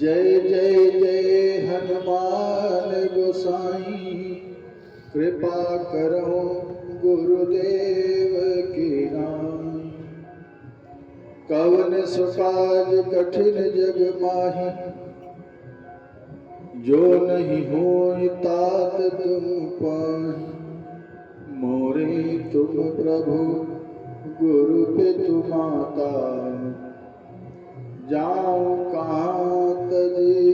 जय जय जय हनुमान गोसाई, कृपा करो गुरुदेव की नाम। कवन सुकाज कठिन जग माही, जो नहीं होई तात तुम पाहि। मोरे तुम प्रभु गुरु पितु माता, जाऊं कहाँ तजी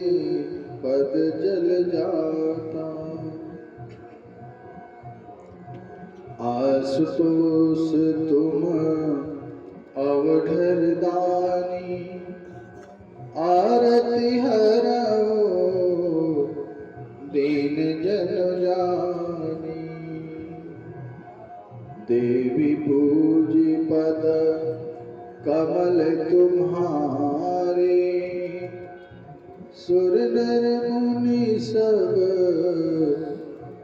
पद जल जाता। आशुतोष तुम अवधर दानी, आरती हरओ दीन जन जानी। देवी पूजी पद कमल तुम्हारे, सुर नर मुनि सब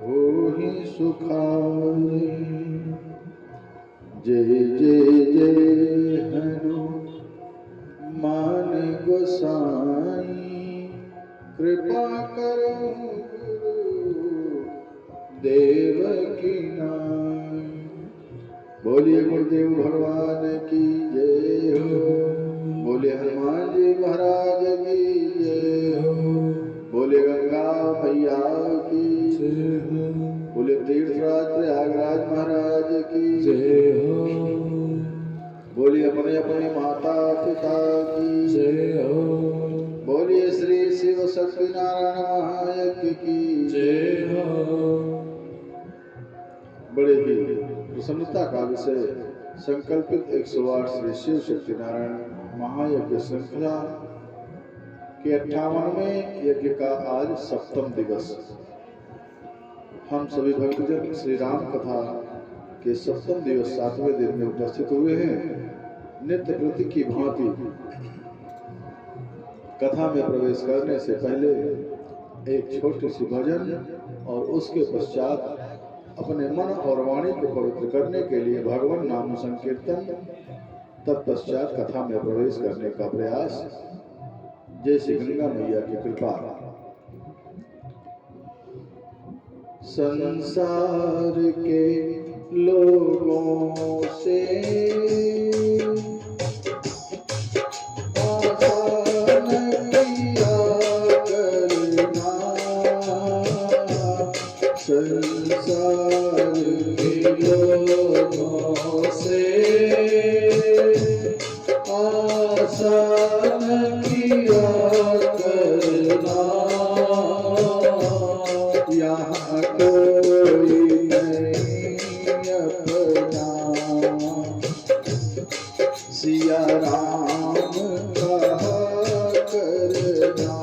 होहि सुखारे। जय जय जय हनुमान गोसाई, कृपा करो गुरु देव की नाई। बोलिए गुरुदेव भगवान की जय हो। बोले हनुमान जी महाराज की जय हो। बोले गंगा मैया की जय हो। बोले तीर्थराज प्रयागराज महाराज की जय हो। बोलिए अपने अपने माता पिता की जय हो। बोलिए श्री शिव शक्ति नारायण महायज्ञ की जय हो। बड़े ही प्रसन्नता का विषय संकल्पित 108 श्री शिव शक्ति नारायण महायज्ञ श्रृंखला के 58वें यज्ञ का आज सप्तम दिवस। हम सभी भक्तजन श्री राम कथा के सप्तम दिवस 7वें दिन में उपस्थित हुए हैं। नित्य प्रति की भांति कथा में प्रवेश करने से पहले एक छोटी सी भजन और उसके पश्चात अपने मन और वाणी को पवित्र करने के लिए भगवान नाम संकीर्तन, तत्पश्चात कथा में प्रवेश करने का प्रयास। जय श्री गंगा मैया की कृपा। संसार के लोगों से संसार के लोगों से आसान किया करना। यहाँ कोई नहीं अपना, सिया राम कहा करना।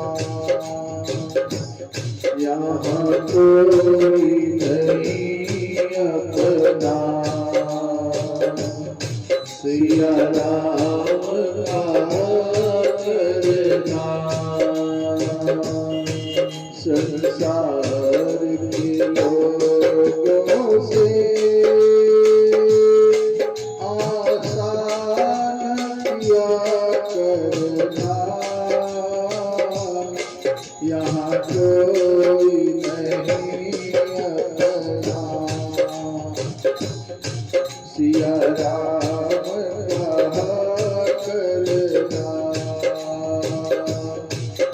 यहाँ कोई नहीं अपना, सिया राम कहा करना। संसार के लोगों से आसान किया करना। यहाँ कोई नहीं अपना, सिया राम कहा करना।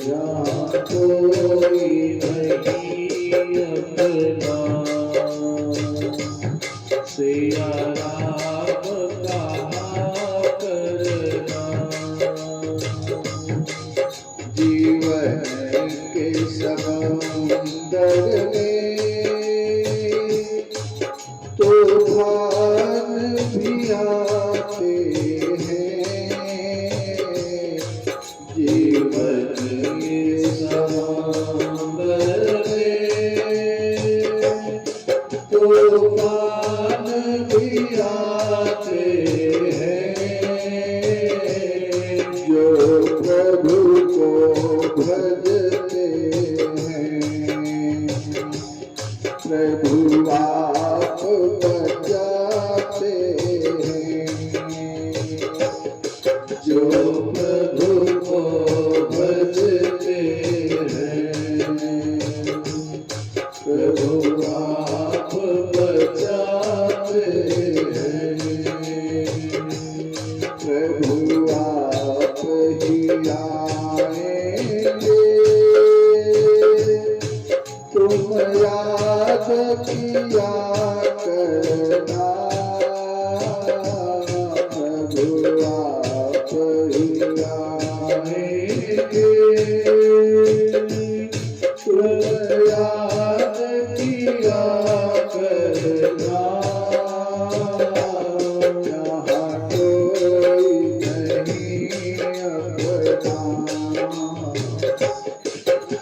यहाँ कोई नहीं अपना, सिया राम कहा करना। जीवन के समुंदर में तूफान भी आ याद किया करना, यहाँ कोई नहीं अपना।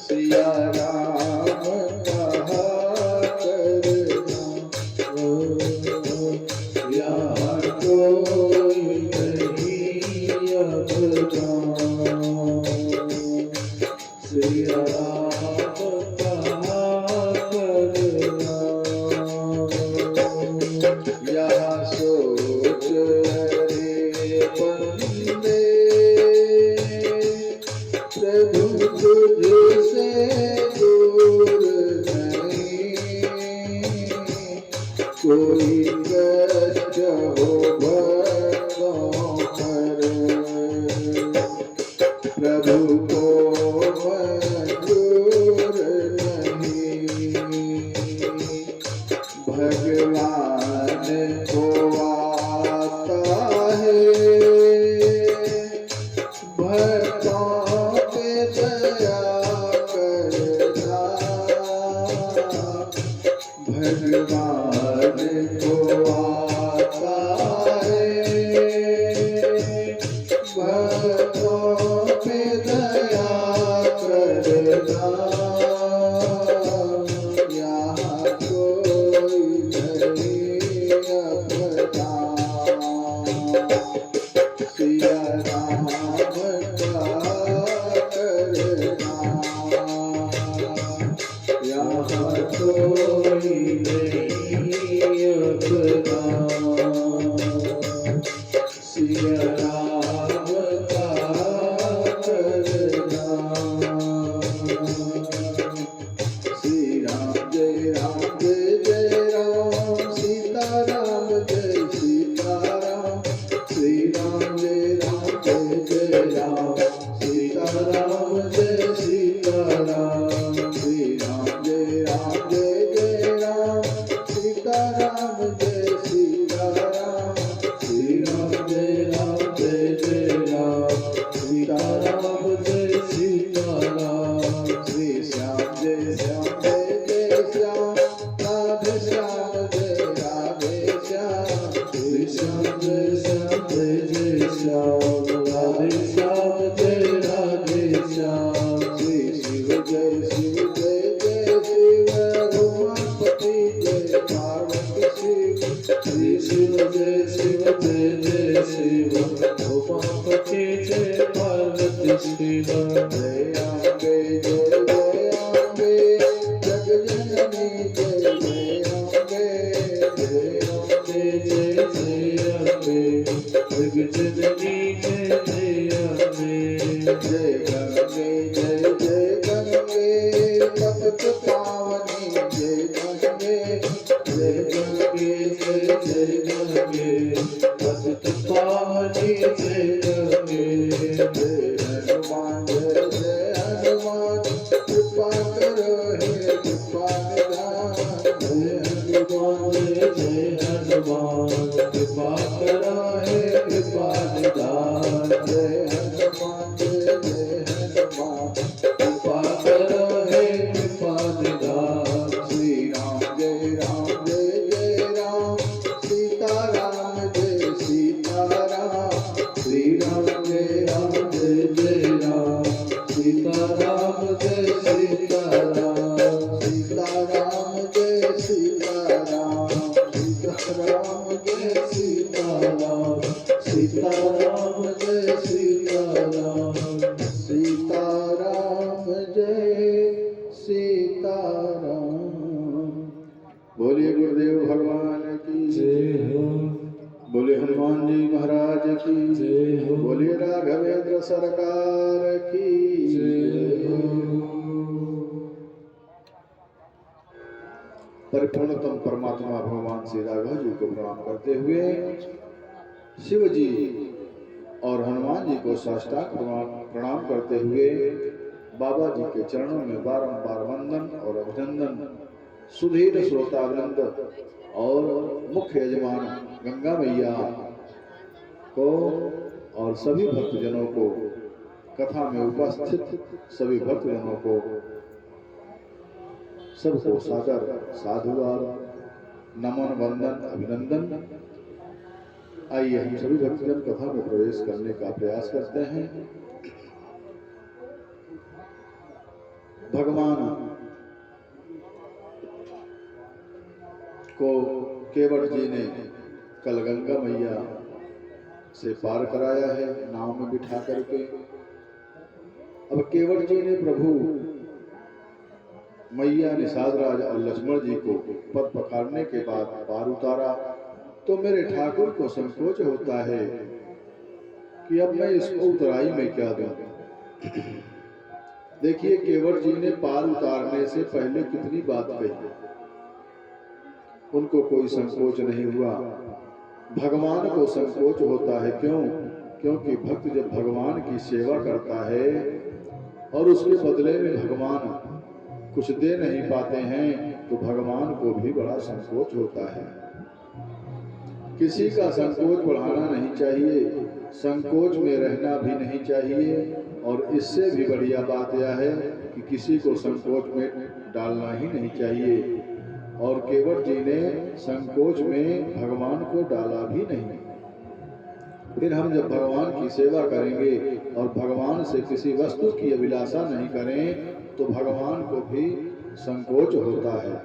सिया राम कहा करना, यहाँ कोई नहीं अपना। सिया राम कहा करना, यहाँ सोच रे बंदे, प्रभु तुझसे दूर नहीं। कोई कष्ट हो भक्तों पर, प्रभु को मंजूर नहीं। भगवान को आता है भक्तों पे दया करना। भगवान को आता है भक्तों पे दया करना, यहाँ कोई नहीं अपना। सिया राम का करना, यहाँ कोई नहीं अपना। सिया राम का करना। श्री राम जय जय राम, सीता राम जय सीता राम। श्री राम जय जय राम, सीता राम जय सीता राम। श्री राम जय जय राम, सीता राम जय सीता राम। श्री राम जय जय राम, सीता राम जय सीता राम। श्री श्याम जय श्याम, राधे श्याम जय राधे श्याम। श्री श्याम जय श्याम, राधे श्याम जय राधे श्याम। श्री शिव जय शिव, उमापति जय पार्वती शिव। श्री शिव जय शिव, उमापति जय पार्वती शिव। जय अम्बे जग जननी जय अम्बे। जय अम्बे जय अम्बे, जग जननी जय अम्बे। जय गंगे भक्त पावनी जय गंगे। जय गंगे भक्त पावनी जय गंगे। जय हनुमान कृपा करो हे कृपा निधान। जय हनुमान कृपा करो हे कृपा निधान। जय हनुमान कृपा करो हे कृपा निधान। श्री राम जय राम, सीता राम जय सीता राम। श्री राम जय राम, सीता राम जय सीता राम। सीता राम जय सीता राम, सीता राम जय सीता राम। सीता राम जय सीता राम, सीता राम जय सीता राम। बोलिए गुरुदेव भगवान की जय हो। बोले हनुमान जी महाराज की जय हो। बोलिए राघवेंद्र सरकार की जय हो। परिपूर्णतम परमात्मा भगवान श्री राघव जी को प्रणाम करते हुए शिव जी और हनुमान जी को साष्टांग प्रणाम करते हुए बाबा जी के चरणों में बारंबार वंदन और अभिनंदन। सुधीर श्रोतावृंद और मुख्य यजमान गंगा मैया को और सभी भक्तजनों को कथा में उपस्थित सभी भक्तजनों को, सबको सादर साधुवाद, नमन, वंदन, अभिनंदन। आइए हम सभी भक्तजन कथा में प्रवेश करने का प्रयास करते हैं। भगवान को केवट जी ने कल गंगा मैया से पार कराया है नाव में बिठा करके। अब केवट जी ने प्रभु मैया, निषाद राज और लक्ष्मण जी को पद पखारने के बाद पार उतारा, तो मेरे ठाकुर को संकोच होता है कि अब मैं इसको उतराई में क्या दूं। देखिए, केवट जी ने पार उतारने से पहले कितनी बात कही, उनको कोई संकोच नहीं हुआ। भगवान को संकोच होता है, क्यों? क्योंकि भक्त जब भगवान की सेवा करता है और उसके बदले में भगवान कुछ दे नहीं पाते हैं, तो भगवान को भी बड़ा संकोच होता है। किसी का संकोच बढ़ाना नहीं चाहिए, संकोच में रहना भी नहीं चाहिए, और इससे भी बढ़िया बात यह है कि किसी को संकोच में डालना ही नहीं चाहिए। और केवट जी ने संकोच में भगवान को डाला भी नहीं। फिर हम जब भगवान की सेवा करेंगे और भगवान से किसी वस्तु की अभिलाषा नहीं करें, तो भगवान को भी संकोच होता है।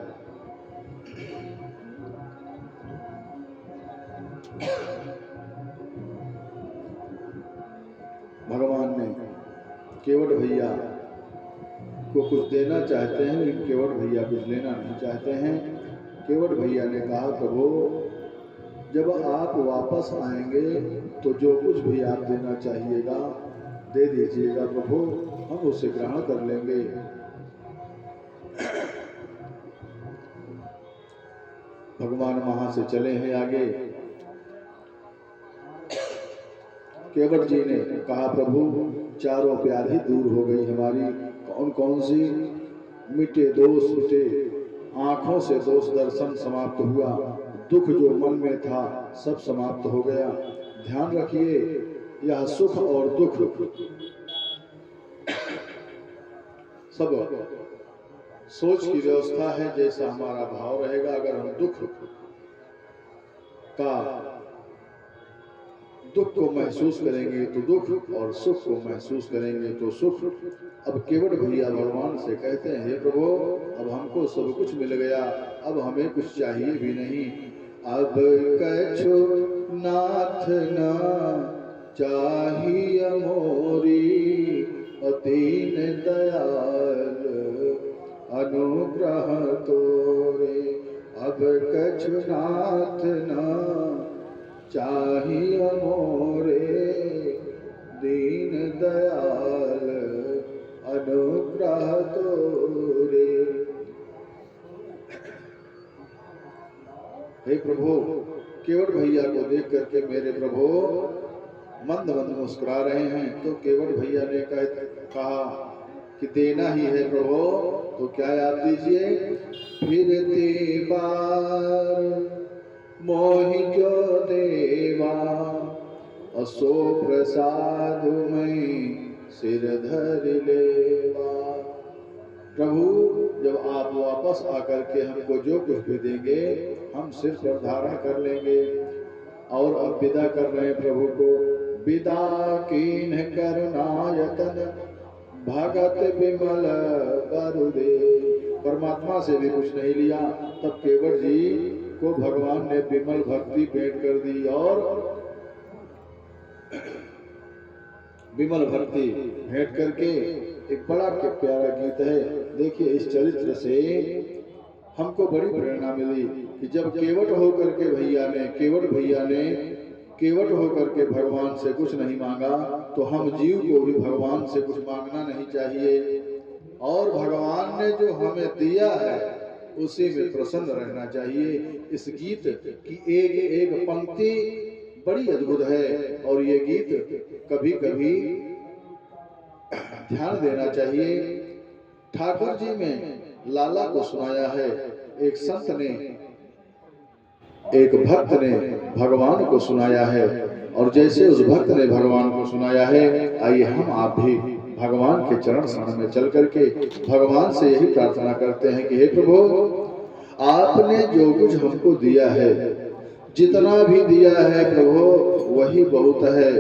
भगवान ने केवट भैया को कुछ देना चाहते हैं, लेकिन केवट भैया कुछ लेना नहीं चाहते हैं। केवट भैया ने कहा, प्रभु जब आप वापस आएंगे तो जो कुछ भी आप देना चाहिएगा दे दीजिएगा प्रभु, हम उसे ग्रहण कर लेंगे। भगवान वहां से चले हैं आगे। केवट जी ने कहा, प्रभु चारों व्याधि दूर हो गई हमारी। कौन कौन सी? मिटे दोष मिटे, आंखों से दोष दर्शन समाप्त हुआ, दुख जो मन में था सब समाप्त हो गया। ध्यान रखिए, यह सुख और दुख सब सोच की व्यवस्था है। जैसा हमारा भाव रहेगा, अगर हम दुख को महसूस करेंगे तो दुख, और सुख को महसूस करेंगे तो सुख। अब केवट भैया भगवान से कहते हैं, हे प्रभु अब हमको सब कुछ मिल गया, अब हमें कुछ चाहिए भी नहीं। अब कछु नाथ ना चाहिए मोरी, दीन दयाल अनुग्रह तोरे। अब कछु नाथ ना चाहिए मोरे, दीन दयाल अनुग्रह तोरे। हे प्रभु, केवट भैया को देख करके मेरे प्रभु मंद मंद मुस्कुरा रहे हैं। तो केवट भैया ने कहा कि देना ही है प्रभु, तो क्या आप दीजिए। फिरती बार मोहि जो देवा, असो प्रसाद में सिर धर लेवा। प्रभु जब आप वापस आकर के हमको जो कुछ भी देंगे, हम सिर पर धारण कर लेंगे। और अब विदा कर रहे हैं प्रभु को। विदा कीन्ह करुणायतन, भगत विमल बरुदेव। परमात्मा से भी कुछ नहीं लिया। तब केवट जी को भगवान ने विमल भक्ति भेंट कर दी, और विमल भक्ति भेंट करके एक बड़ा प्यारा गीत है। देखिए, इस चरित्र से हमको बड़ी प्रेरणा मिली कि जब केवट होकर के केवट होकर के भगवान से कुछ नहीं मांगा, तो हम जीव को भी भगवान से कुछ मांगना नहीं चाहिए। और भगवान ने जो हमें दिया है उसी में प्रसन्न रहना चाहिए। इस गीत की एक एक पंक्ति बड़ी अद्भुत है, और ये गीत कभी कभी ध्यान देना चाहिए। ठाकुर जी में लाला को सुनाया है, एक संत ने, एक भक्त ने भगवान को सुनाया है, और जैसे उस भक्त ने भगवान को सुनाया है, आइए हम आप भी भगवान के चरण शरण में चल करके भगवान से यही प्रार्थना करते हैं कि हे प्रभु, आपने जो कुछ हमको दिया है, जितना भी दिया है प्रभु वही बहुत है।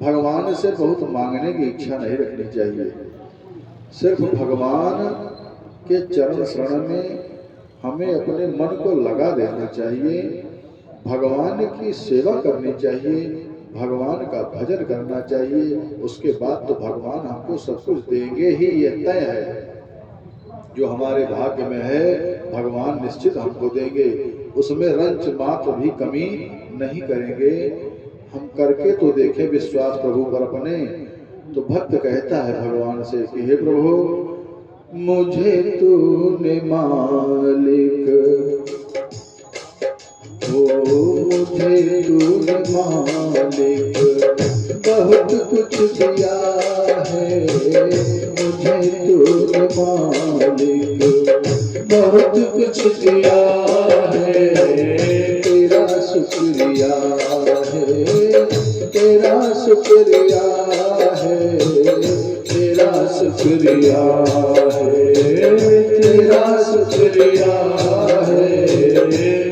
भगवान से बहुत मांगने की इच्छा नहीं रखनी चाहिए। सिर्फ भगवान के चरण शरण में हमें अपने मन को लगा देना चाहिए, भगवान की सेवा करनी चाहिए, भगवान का भजन करना चाहिए। उसके बाद तो भगवान हमको सब कुछ देंगे ही, ये तय है। जो हमारे भाग्य में है भगवान निश्चित हमको देंगे, उसमें रंच मात्र भी कमी नहीं करेंगे। हम करके तो देखें विश्वास प्रभु पर अपने। तो भक्त कहता है भगवान से कि हे प्रभु, मुझे तूने मालिक, ओ मुझे तूने मालिक बहुत कुछ दिया है, मुझे तूने मालिक बहुत कुछ दिया है। तेरा शुक्रिया है, तेरा शुक्रिया है, तेरा शुक्रिया है, तेरा शुक्रिया है।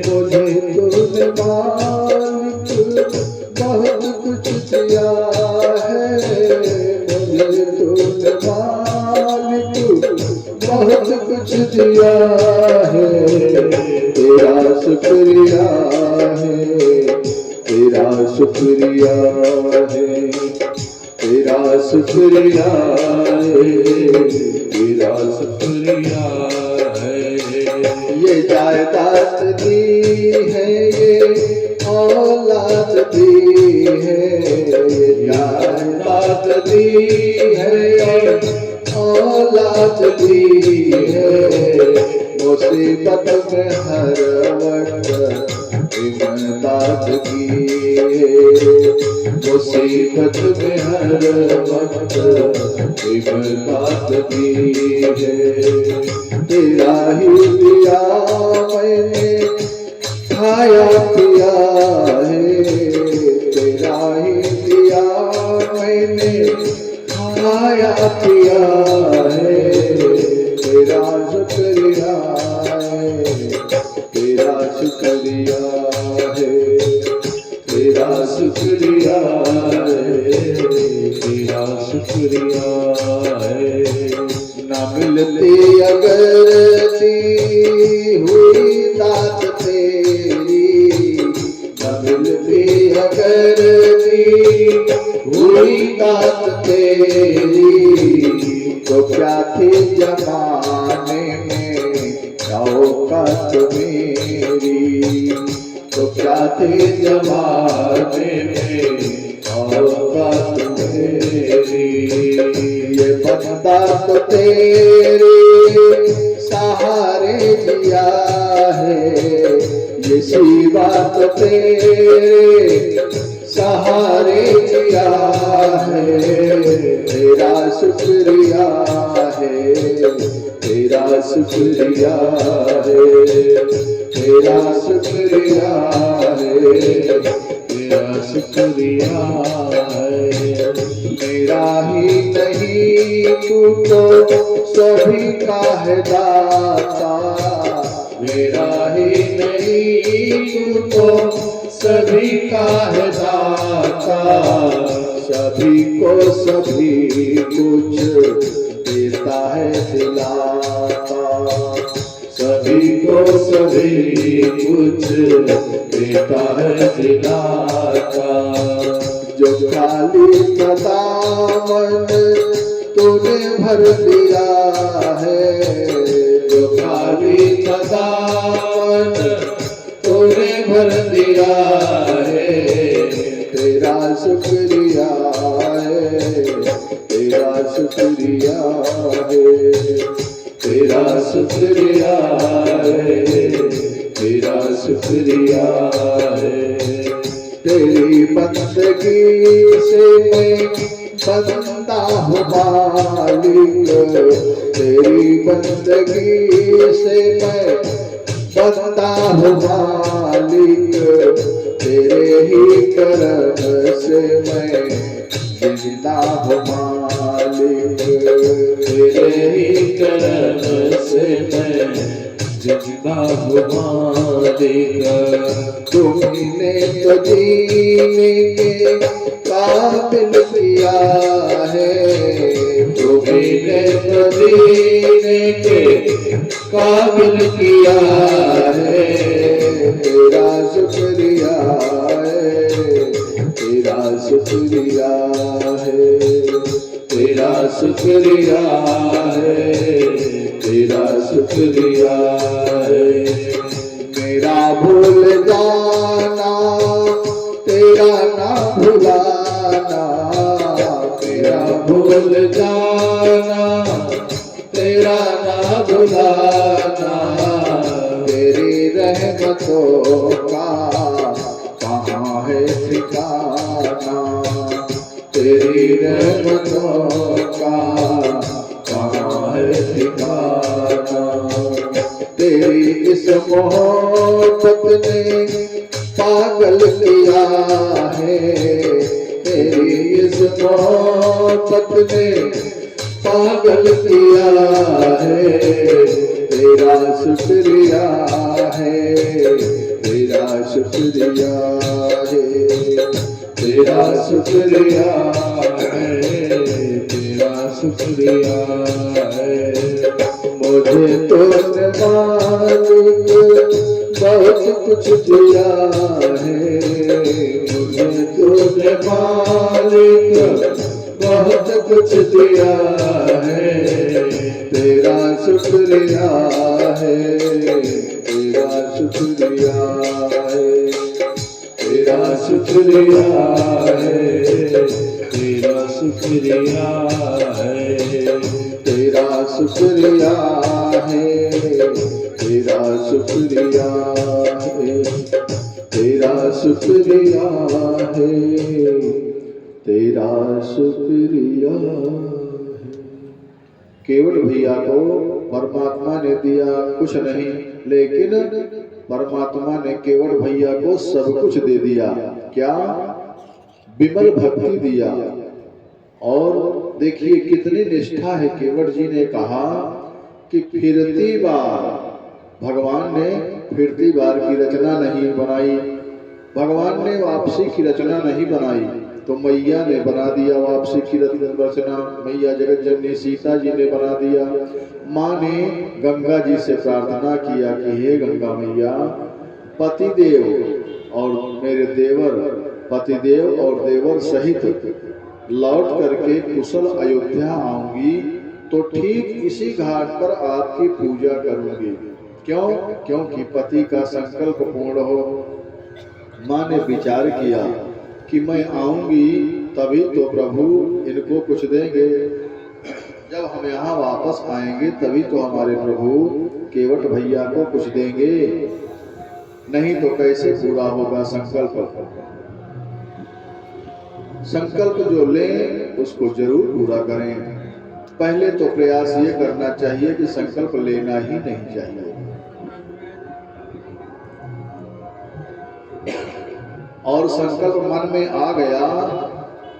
मुझे तूने मालिक बहुत कुछ दिया है, मुझे तूने मालिक बहुत कुछ दिया है। तेरा शुक्रिया है, तेरा शुक्रिया है, तेरा शुक्रिया है, तेरा शुक्रिया है। ये जायदाद दी है, ये औलाद दी है, ये जायदाद दी है, औलाद दी है। मुसीबत में हर वक्त इमदाद की है, मुसीबत में हर वक्त इमदाद की है। तेरा ही दिया मैंने खाया पिया है, तेरा ही दिया मैंने खाया पिया है। तेरा शुक्रिया है, तेरा शुक्रिया है, तेरा शुक्रिया है, तेरा शुक्रिया है। ना मिलती अगर दी हुई दात तेरी, ना मिलती अगर दी हुई दात तेरी, तो क्या थी जमाने में औकात मेरी, तो क्या थी जमाने में औकात मेरी। ये बंदा तो तेरे सहारे दिया है, ये शिवा तो तेरे सहारे दिया है। तेरा शुक्रिया है, तेरा शुक्रिया है, तेरा शुक्रिया है, तेरा शुक्रिया है। मेरा ही नहीं तू तो सभी का है दाता, मेरा ही नहीं तू तो सभी का है दाता। सभी को सभी कुछ देता है दिलाता, सभी को सभी कुछ देता है दिलाता। जो खाली दामन तूने भर दिया है, जो खाली दामन तूने भर दिया है। तेरा शुक्रिया है, तेरा शुक्रिया है, तेरा शुक्रिया है, तेरा शुक्रिया है। तेरी बंदगी से मैं बंदा हूँ मालिक, तेरी बंदगी से मैं बंदा हूँ मालिक। तेरे ही करम से मैं जिंदा हूँ मालिक, तेरे ही करम से मैं जिंदा हूँ मालिक। तुमने तो जीने के काबिल किया है, तुमने तो जीने के काबिल किया है। तेरा शुक्रिया है, तेरा शुक्रिया है, तेरा शुक्रिया है, तेरा शुक्रिया है। मेरा भूल जाना तेरा ना भुलाना, मेरा भूल जाना तेरा ना भुलाना। तेरी रहमतों का कहाँ है ठिकाना, तेरी रहमतों का कहाँ है ठिकाना। तेरी इस मोहब्बत ने पागल किया है, तेरी इस मोहब्बत ने पागल किया है। तेरा शुक्रिया है, तेरा शुक्रिया है, तेरा शुक्रिया है, तेरा शुक्रिया है। मुझे तो मालिक बहुत कुछ दिया है, मुझे तुझे मालिक बहुत कुछ दिया है। तेरा शुक्रिया है, तेरा शुक्रिया है, तेरा शुक्रिया है, तेरा शुक्रिया है। तेरा शुक्रिया है, तेरा शुक्रिया है, तेरा शुक्रिया है, तेरा शुक्रिया है। केवल भैया को परमात्मा ने दिया कुछ नहीं, लेकिन परमात्मा ने केवल भैया को सब कुछ दे दिया। क्या? विमल भक्ति दिया। और देखिए कितनी निष्ठा है। केवट जी ने कहा कि फिरती बार, भगवान ने फिरती बार की रचना नहीं बनाई, भगवान ने वापसी की रचना नहीं बनाई, तो मैया ने बना दिया वापसी की रचना। मैया जगत जननी सीता जी ने बना दिया। माँ ने गंगा जी से प्रार्थना किया कि हे गंगा मैया, पतिदेव और मेरे देवर, पतिदेव और देवर सहित लौट करके कुशल अयोध्या आऊंगी तो ठीक इसी घाट पर आपकी पूजा करूंगी। क्यों? क्योंकि पति का संकल्प पूर्ण हो। माँ ने विचार किया कि मैं आऊंगी तभी तो प्रभु इनको कुछ देंगे, जब हम यहाँ वापस आएंगे तभी तो हमारे प्रभु केवट भैया को कुछ देंगे, नहीं तो कैसे पूरा होगा संकल्प। संकल्प जो लें उसको जरूर पूरा करें। पहले तो प्रयास ये करना चाहिए कि संकल्प लेना ही नहीं चाहिए, और संकल्प मन में आ गया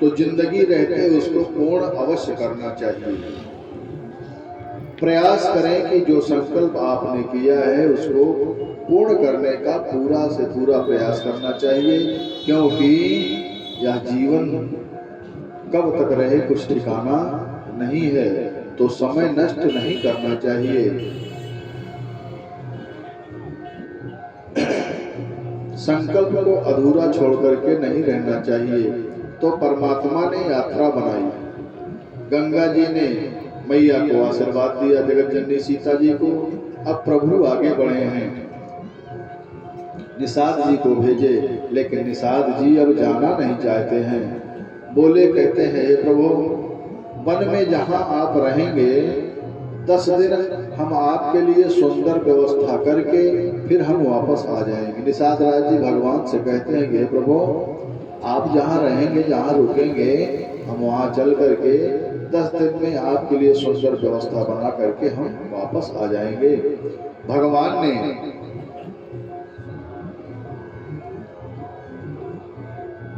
तो जिंदगी रहते उसको पूर्ण अवश्य करना चाहिए। प्रयास करें कि जो संकल्प आपने किया है उसको पूर्ण करने का पूरा से पूरा प्रयास करना चाहिए, क्योंकि यह जीवन कब तक रहे कुछ ठिकाना नहीं है, तो समय नष्ट नहीं करना चाहिए। संकल्प को अधूरा छोड़ करके नहीं रहना चाहिए। तो परमात्मा ने यात्रा बनाई, गंगा जी ने मैया को आशीर्वाद दिया, जगत जननी सीता जी को। अब प्रभु आगे बढ़े हैं, निषाद जी को भेजे, लेकिन निषाद जी अब जाना नहीं चाहते हैं। बोले, कहते हैं हे प्रभु, वन में जहाँ आप रहेंगे 10 दिन हम आपके लिए सुंदर व्यवस्था करके फिर हम वापस आ जाएंगे। निषाद राज जी भगवान से कहते हैं हे प्रभु, आप जहाँ रहेंगे, जहाँ रुकेंगे, हम वहाँ चल करके 10 दिन में आपके लिए सुंदर व्यवस्था बना करके हम वापस आ जाएंगे। भगवान ने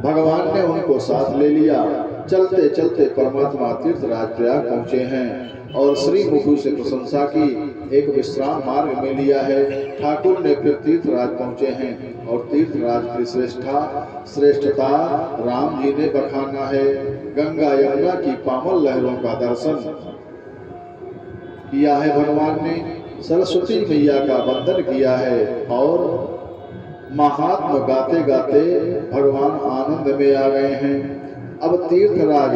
भगवान ने उनको साथ ले लिया। चलते चलते परमात्मा तीर्थराज प्रयाग पहुंचे हैं और श्री मुखु से प्रशंसा की। एक विश्राम मार्ग में लिया है। ठाकुर ने फिर तीर्थराज पहुंचे हैं और तीर्थराज की श्रेष्ठता राम जी ने बखाना है। गंगा यमुना की पावन लहरों का दर्शन किया है भगवान ने। सरस्वती मैया का वंदन किया है और महात्म गाते गाते भगवान आनंद में आ गए हैं। अब तीर्थराज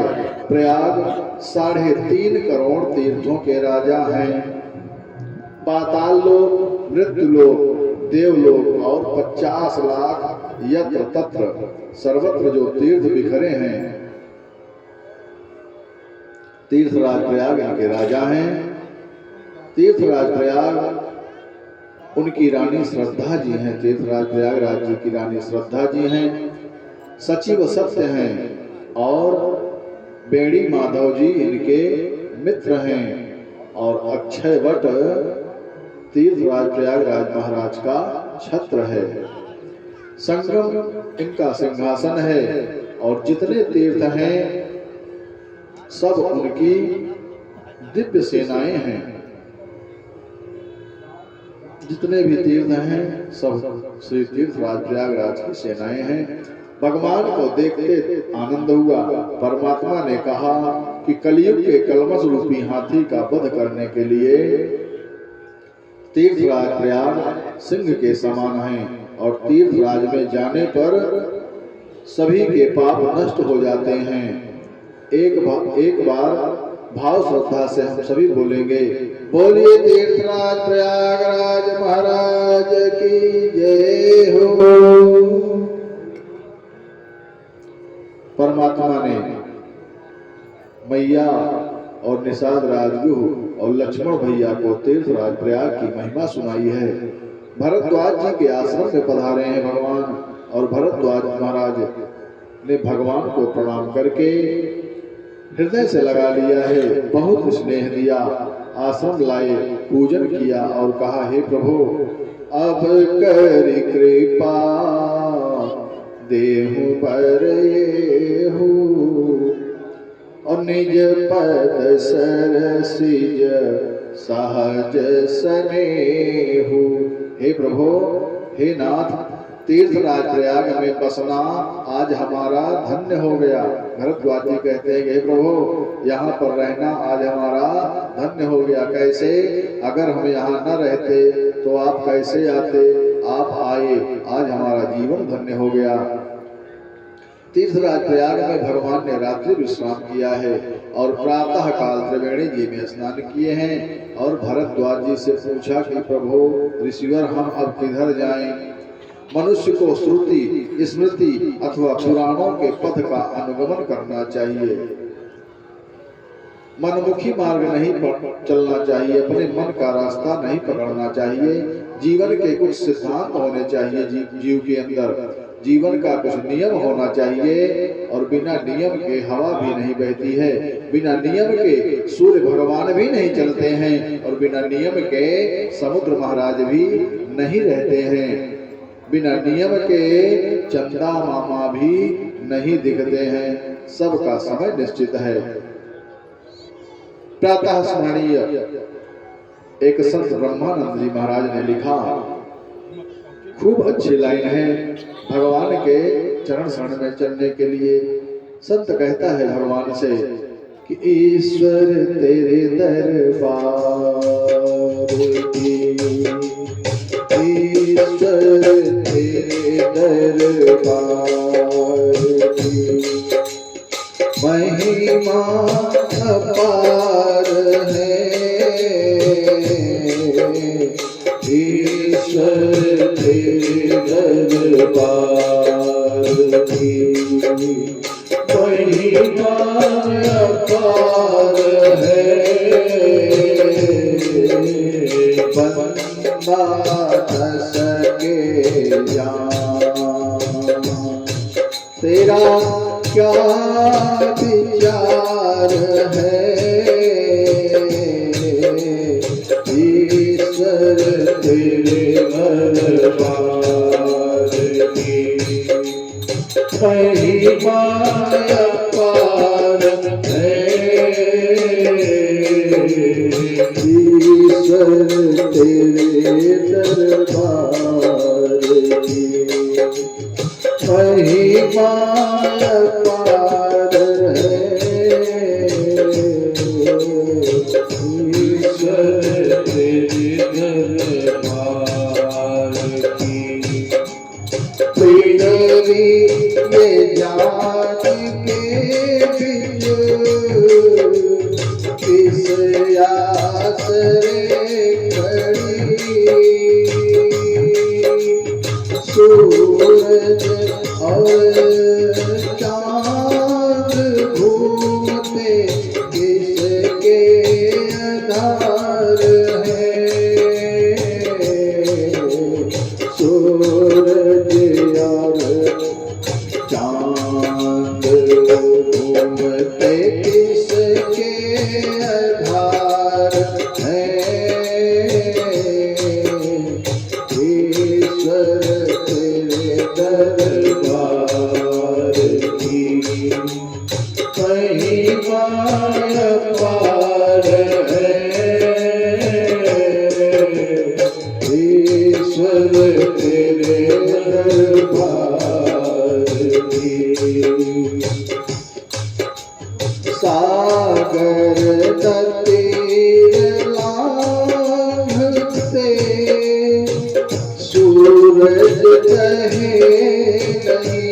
प्रयाग 3.5 करोड़ तीर्थों के राजा हैं। पाताल लोक, मृत्यु लोक, देवलोक और 50 लाख यत्र तत्र सर्वत्र जो तीर्थ बिखरे हैं, तीर्थराज प्रयाग इनके राजा हैं। तीर्थराज प्रयाग उनकी रानी श्रद्धा जी हैं। तीर्थराज प्रयागराज जी की रानी श्रद्धा जी हैं। सचिव सत्य हैं और बेड़ी माधव जी इनके मित्र हैं और अक्षय वट तीर्थराज प्रयागराज महाराज का छत्र है। संगम इनका सिंहासन है और जितने तीर्थ हैं सब उनकी दिव्य सेनाएं हैं। जितने भी तीर्थ हैं सब श्री तीर्थराज प्रयागराज की सेनाएं हैं। भगवान को देखते आनंद हुआ। परमात्मा ने कहा कि कलयुग के कलमश रूपी हाथी का वध करने के लिए तीर्थराज प्रयाग सिंह के समान हैं और तीर्थराज में जाने पर सभी के पाप नष्ट हो जाते हैं। एक बार भाव श्रद्धा से हम सभी बोलेंगे, बोलिए तीर्थराज प्रयागराज महाराज की जय हो। परमात्मा ने मैया और निषाद राजगुरु और लक्ष्मण भैया को तीर्थराज प्रयाग की महिमा सुनाई है। भरद्वाज जी के आश्रम में पधारे हैं भगवान और भरद्वाज महाराज ने भगवान को प्रणाम करके हृदय से लगा लिया है। बहुत स्नेह दिया, आश्रम लाए, पूजन किया और कहा, हे प्रभु अब कर कृपा देहु पर येहु और निज पद सरसिज सहज सनेहु। हे प्रभु, हे नाथ, तीर्थराज प्रयाग में बसना आज हमारा धन्य हो गया। भरद्वाज जी कहते हैं, हे प्रभु यहाँ पर रहना आज हमारा धन्य हो गया। कैसे? अगर हम यहाँ न रहते तो आप कैसे आते? आप आए, आज हमारा जीवन धन्य हो गया। तीर्थराज प्रयाग में भगवान ने रात्रि विश्राम किया है और प्रातः काल त्रिवेणी जी में स्नान किए हैं और भरद्वाज जी से पूछा कि प्रभु ऋषिवर हम अब किधर जाएं? मनुष्य को श्रुति, स्मृति अथवा पुराणों के पथ का अनुगमन करना चाहिए। मनमुखी मार्ग नहीं चलना चाहिए, अपने मन का रास्ता नहीं पकड़ना चाहिए। जीवन के कुछ सिद्धांत होने चाहिए जीव के अंदर। जीवन का कुछ नियम होना चाहिए और बिना नियम के हवा भी नहीं बहती है, बिना नियम के सूर्य भगवान भी नहीं चलते हैं और बिना नियम के समुद्र महाराज भी नहीं रहते हैं, बिना नियम के चंदा मामा भी नहीं दिखते हैं। सबका समय निश्चित है। प्रातः स्मरणीय एक संत ब्रह्मानंद जी महाराज ने लिखा, खूब अच्छी लाइन है भगवान के चरण शरण में चलने के लिए। संत कहता है भगवान से कि ईश्वर तेरे दरबार की, ईश्वर तेरे दरबार की महिमा अपार है। ईश्वर तेरे दरबार की महिमा अपार है। बंदा न सके जान, तेरा क्या विचार है। ईश्वर तेरे दरबार की महिमा ईश्वर तेरे दरबार की महिमा अपार है। ईश्वर तेरे दरबार की पीड़वी ये जान के बिच किस आसरे खड़ी सूरज और चाँद घूमते किसके आधार है। सूरज और चाँद घूमते किसके आधार है। ईश्वर तेरे दरबार की महिमा अपार है। ईश्वर तेरे दरबार की सागर तीर लांघते सूरज कहे नहीं।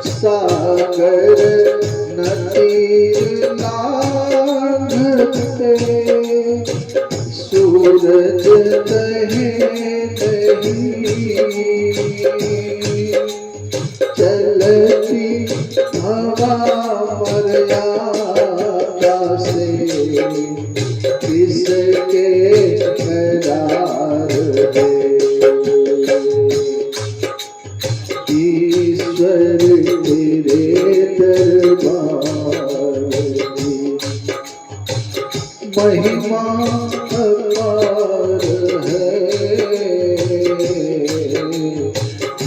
सागर तीर लांघते सूरज कहे नहीं। चलती हवा मर्यादा से किसके करार है। ईश्वर तेरे दरबार की महिमा अपार है।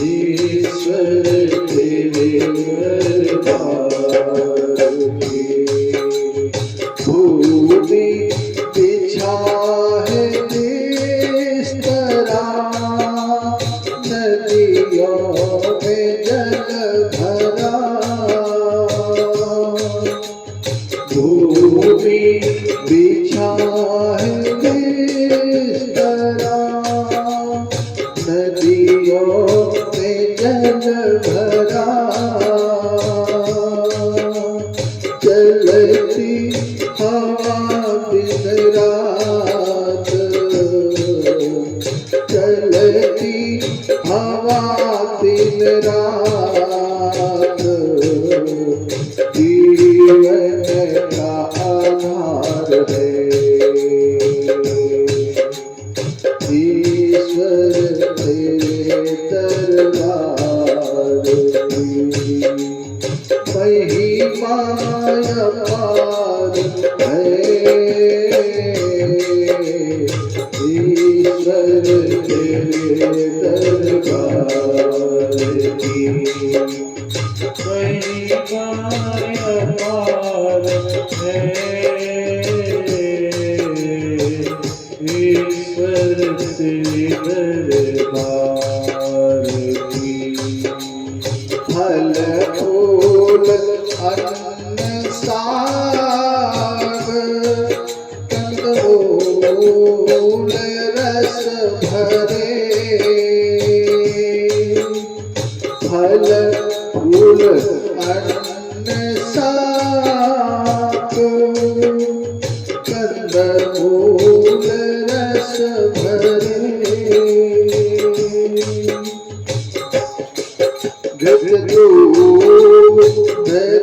ईश्वर तेरे दरबार की भूमि बिछा है जिस तरह नदियों में जल भरा। भूमि बिछा है जिस तरह नदियों में जल भरा। चलती हवा दिन रात चलती हवा दिन रात जीवन का आधार है। ईश्वर तेरे दरबार की महिमा अपार है। ईश्वर तेरे दरबार की महिमा अपार है। ईश्वर तेरे दरबार की फल फूल अन्न साग कंदमूल रस भरे। फल फूल अन्न साग कंदमूल रस भरे।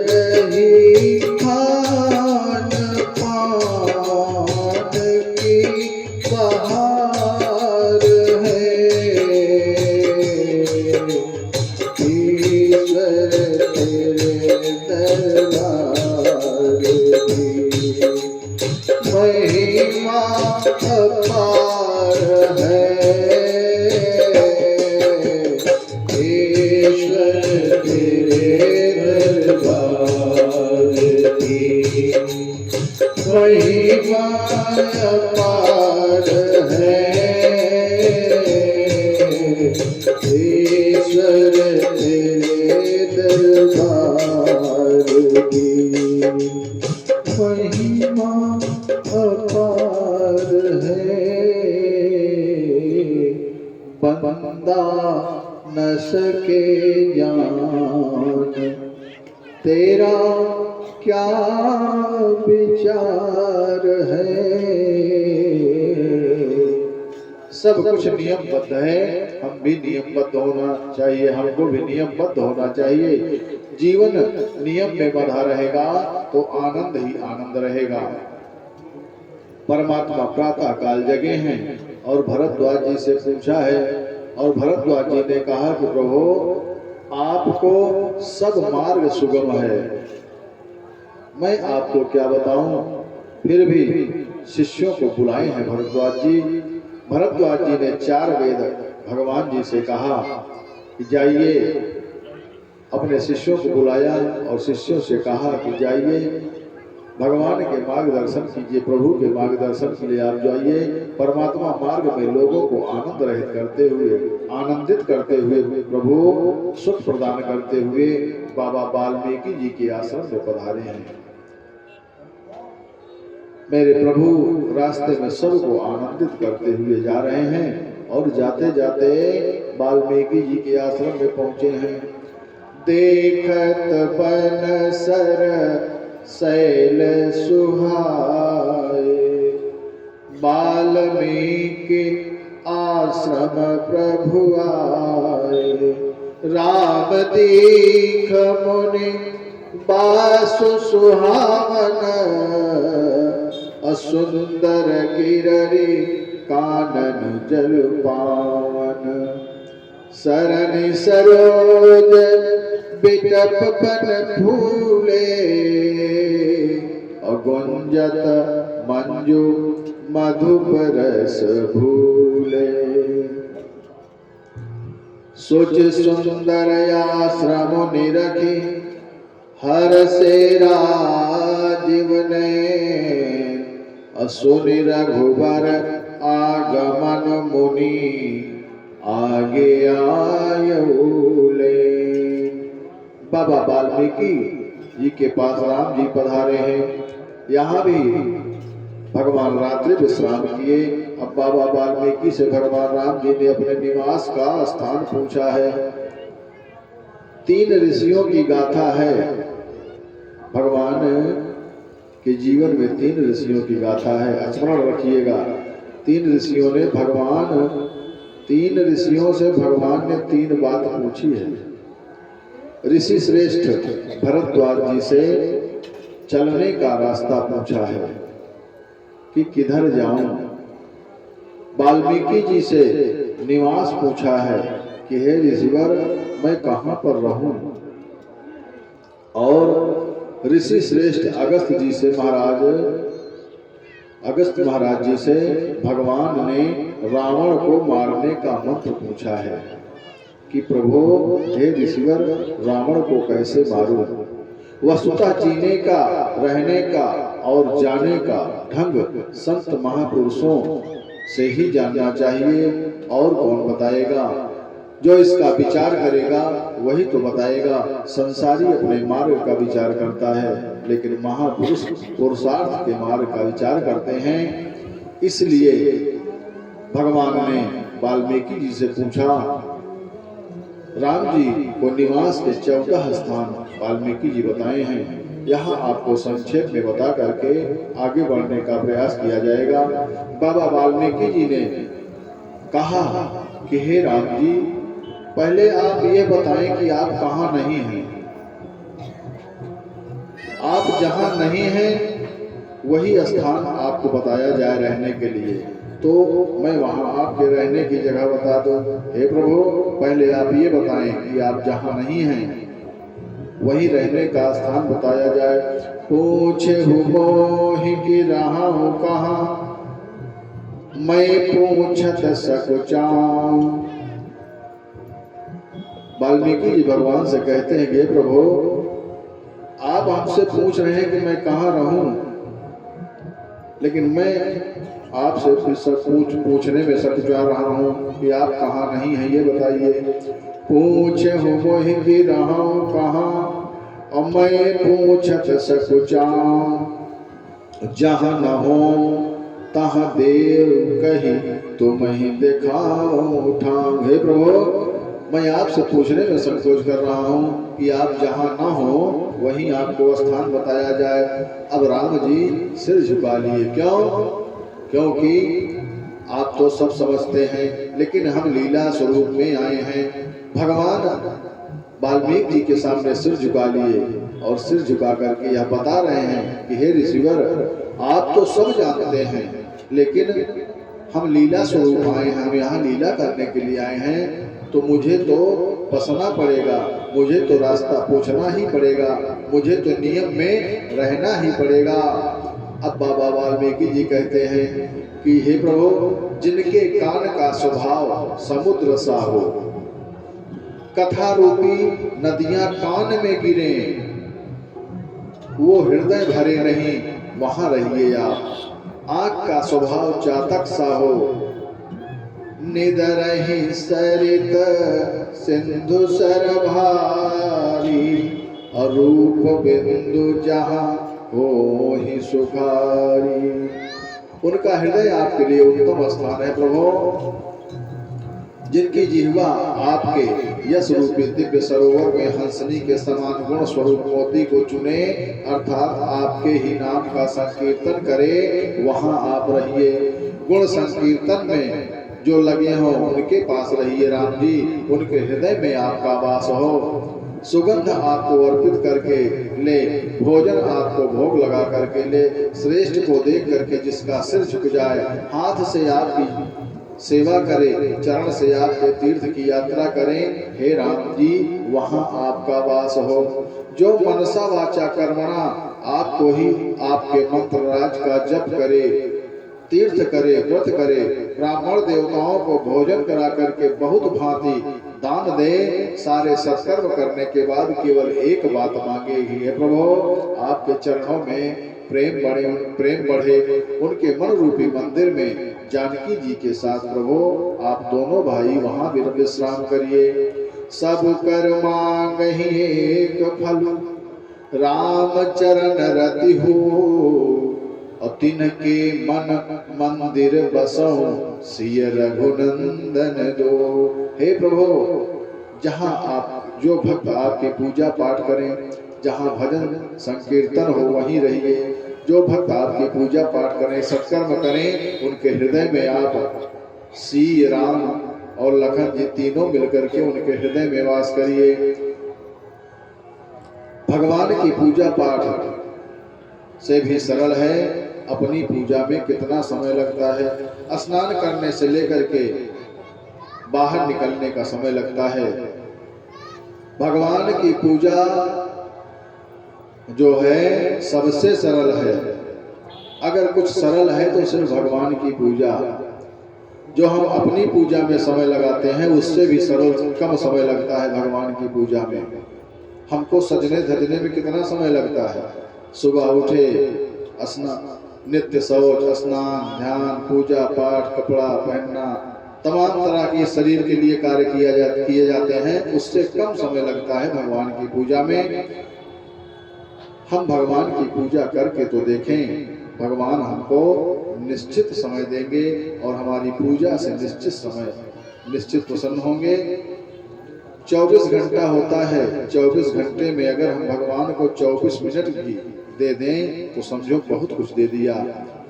रही खान पान की बहार है। ईश्वर तेरे दरबार की महिमा अपार है। ईश्वर तेरे दरबार की महिमा अपार है ईश्वर तेरे दरबार की महिमा अपार है बंदा न सके जान तेरा क्या विचार है। सब कुछ नियमबद्ध है, हम भी नियमबद्ध होना चाहिए, हमको भी नियमबद्ध होना चाहिए। जीवन नियम में बंधा रहेगा तो आनंद ही आनंद रहेगा। परमात्मा प्रातः काल जगे हैं और भरद्वाज जी से पूछा है, और भरद्वाज जी ने कहा कि प्रभु आपको सब मार्ग सुगम है, मैं आपको क्या बताऊं। फिर भी शिष्यों को बुलाए हैं भरद्वाज जी। भरद्वाज जी ने 4 वेद भगवान जी से कहा कि जाइए, अपने शिष्यों को बुलाया और शिष्यों से कहा कि जाइए भगवान के मार्गदर्शन कीजिए, प्रभु के मार्गदर्शन के लिए आप जाइए। परमात्मा मार्ग में लोगों को आनंद रहित करते हुए, आनंदित करते हुए, प्रभु सुख प्रदान करते हुए बाबा वाल्मीकि जी के आश्रम में पधारे हैं। मेरे प्रभु रास्ते में सबको आनंदित करते हुए जा रहे हैं और जाते जाते वाल्मीकि जी के आश्रम में पहुंचे हैं। देखत बन सर शैल सुहाए वाल्मीकि आश्रम प्रभु आए। राम दीख मुनि बासु सुहावन असुंदर गिररि कानन जल पावन। सरनि सरोज बिटप बन फूले गुंजत मंजू मधुप रस भूले। सुच सुंदर आश्रम निरखी हर से राजीव ने असुनि रघुवर आगमन मुनि आगे आयऊले। बाबा वाल्मीकि जी के पास राम जी पधारे हैं। यहाँ भी भगवान रात्रि विश्राम किए। अब बाबा वाल्मीकि से भगवान राम जी ने अपने निवास का स्थान पूछा है। 3 ऋषियों की गाथा है। भगवान के जीवन में 3 ऋषियों की गाथा है, स्मरण रखिएगा। 3 ऋषियों ने भगवान 3 ऋषियों से भगवान ने 3 बात पूछी है। ऋषि श्रेष्ठ भरद्वाज जी से चलने का रास्ता पूछा है कि किधर जाऊं। वाल्मीकि जी से निवास पूछा है कि हे ऋषिवर मैं कहां पर रहूं। और ऋषि श्रेष्ठ अगस्त जी से अगस्त महाराज जी से भगवान ने रावण को मारने का मंत्र पूछा है कि प्रभु हे ऋषिवर रावण को कैसे मारूं। वस्तुतः जीने का, रहने का और जाने का ढंग संत महापुरुषों से ही जानना चाहिए, और कौन बताएगा। जो इसका विचार करेगा वही तो बताएगा। संसारी अपने मार्ग का विचार करता है, लेकिन महापुरुष पुरुषार्थ के मार्ग का विचार करते हैं। इसलिए भगवान ने वाल्मीकि जी से पूछा। राम जी को निवास के 14 स्थान वाल्मीकि जी बताए हैं। यहाँ आपको संक्षेप में बता करके आगे बढ़ने का प्रयास किया जाएगा। बाबा वाल्मीकि जी ने कहा कि हे राम जी, पहले आप ये बताएं कि आप कहाँ नहीं हैं। आप जहाँ नहीं हैं वही स्थान आपको बताया जाए रहने के लिए, तो मैं वहाँ आपके रहने की जगह बता दूं। हे प्रभु, पहले आप ये बताएं कि आप जहाँ नहीं हैं वही रहने का स्थान बताया जाए। पूछे मोहि कि रहा कहाँ, मैं पूछत सकुचाऊं। वाल्मीकि जी भगवान से कहते हैं, हे प्रभु, आप हमसे पूछ रहे हैं कि मैं कहाँ रहूं, लेकिन मैं आपसे फिर सब पूछने में सक जा रहा हूँ कि आप कहाँ नहीं हैं, ये बताइए। पूछे हो मोहि की रहा कहाँ, और मैं पूछत सकुचाऊं, जहाँ न हो तहाँ देव कही तुम ही दिखाओ ठाम। हे प्रभु, मैं आपसे पूछने में संकोच कर रहा हूँ कि आप जहाँ ना हो वहीं आपको स्थान बताया जाए। अब राम जी सिर झुका लिए। क्यों? क्योंकि आप तो सब समझते हैं, लेकिन हम लीला स्वरूप में आए हैं। भगवान वाल्मीकि जी के सामने सिर झुका लिए और सिर झुका करके यह बता रहे हैं कि हे ऋषिवर, आप तो सब जानते हैं, लेकिन हम लीला स्वरूप आए हैं, हम यहाँ लीला करने के लिए आए हैं, तो मुझे तो बसना पड़ेगा, मुझे तो रास्ता पूछना ही पड़ेगा, मुझे तो नियम में रहना ही पड़ेगा। अब बाबा वाल्मीकि जी कहते हैं कि हे प्रभु, जिनके कान का स्वभाव समुद्र सा हो, कथा रूपी नदियां कान में गिरे, वो हृदय भरे नहीं, वहां रहिए आप। आँख का स्वभाव चातक सा हो, निदरहि सरित सिंधु सर भारी, अरूप बिंदु जहाँ हो ही सुखारी। उनका हृदय आपके लिए उत्तम स्थान है प्रभु। जिनकी जिह्वा आपके यश रूपी दिव्य सरोवर में हंसनी के समान गुण स्वरूप मोती को चुने, अर्थात आपके ही नाम का संकीर्तन करे, वहां आप रहिए। गुण संकीर्तन में जो लगे हो उनके पास रहिए राम जी, उनके हृदय में आपका वास हो। सुगंध आपको अर्पित करके ले, भोजन आपको भोग लगा करके ले, श्रेष्ठ को देख करके जिसका सिर झुक जाए, हाथ से आपकी सेवा करे, चरण से आपके तीर्थ की यात्रा करें, हे राम जी, वहां आपका वास हो। जो मनसा वाचा कर्मणा आपको ही आपके मंत्र राज का जप करे, तीर्थ करे, व्रत करे, ब्राह्मण देवताओं को भोजन करा करके बहुत भांति दान दे, सारे सत्कर्म करने के बाद केवल एक बात मांगेगी, हे प्रभु, आपके चरणों में प्रेम बढ़े। उनके मन रूपी मंदिर में जानकी जी के साथ प्रभु आप दोनों भाई वहां विश्राम करिए। सब कर मांगहि एक फल, राम चरण रति हो, और तिनके मन मंदिर बसो, सिय रघुनंदन दो। हे प्रभु, जहाँ आप जो भक्त आपकी पूजा पाठ करें, जहाँ भजन संकीर्तन हो वहीं रहिए। जो भक्त आपकी पूजा पाठ करें, सत्कर्म करें, उनके हृदय में आप सी, राम और लखन जी तीनों मिलकर के उनके हृदय में वास करिए। भगवान की पूजा पाठ से भी सरल है। अपनी पूजा में कितना समय लगता है? स्नान करने से लेकर के बाहर निकलने का समय लगता है। भगवान की पूजा जो है सबसे सरल है। अगर कुछ सरल है तो सिर्फ भगवान की पूजा। जो हम अपनी पूजा में समय लगाते हैं उससे भी सरल कम समय लगता है भगवान की पूजा में। हमको सजने धजने में कितना समय लगता है? सुबह उठे, स्नान, नित्य शौच, स्नान, ध्यान, पूजा पाठ, कपड़ा पहनना, तमाम तरह के शरीर के लिए कार्य किए जाते हैं, उससे कम समय लगता है भगवान की पूजा में। हम भगवान की पूजा करके तो देखें, भगवान हमको निश्चित समय देंगे और हमारी पूजा से निश्चित प्रसन्न होंगे। 24 घंटा होता है, 24 घंटे में अगर हम भगवान को 24 मिनट भी दे दें तो समझो बहुत कुछ दे दिया।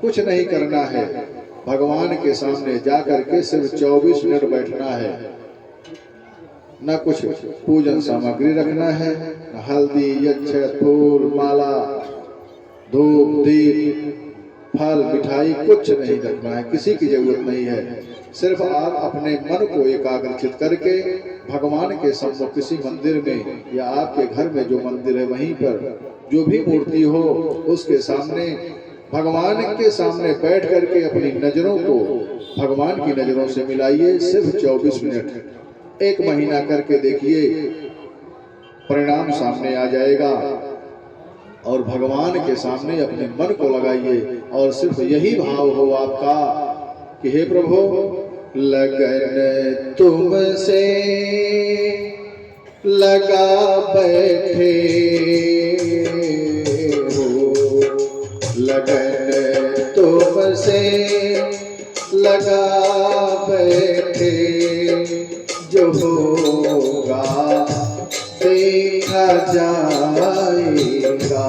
कुछ नहीं करना है, भगवान के सामने जा करके सिर्फ 24 मिनट बैठना है। न कुछ पूजन सामग्री रखना है, न हल्दी, अक्षत, फूल, माला, धूप, दीप, फल, मिठाई कुछ नहीं रखना है। किसी की जरूरत नहीं है। सिर्फ आप अपने मन को एकाग्रचित करके भगवान के सम्मुख किसी मंदिर में या आपके घर में जो मंदिर है वहीं पर जो भी मूर्ति हो उसके सामने, भगवान के सामने बैठ करके अपनी नजरों को भगवान की नजरों से मिलाइए। सिर्फ 24 मिनट, 1 महीना करके देखिए, परिणाम सामने आ जाएगा। और भगवान के सामने अपने मन को लगाइए और सिर्फ यही भाव हो आपका कि हे प्रभु, लगन तुमसे लगा बैठे हो, लगन तुमसे लगा बैठे, जो होगा देखा जाएगा।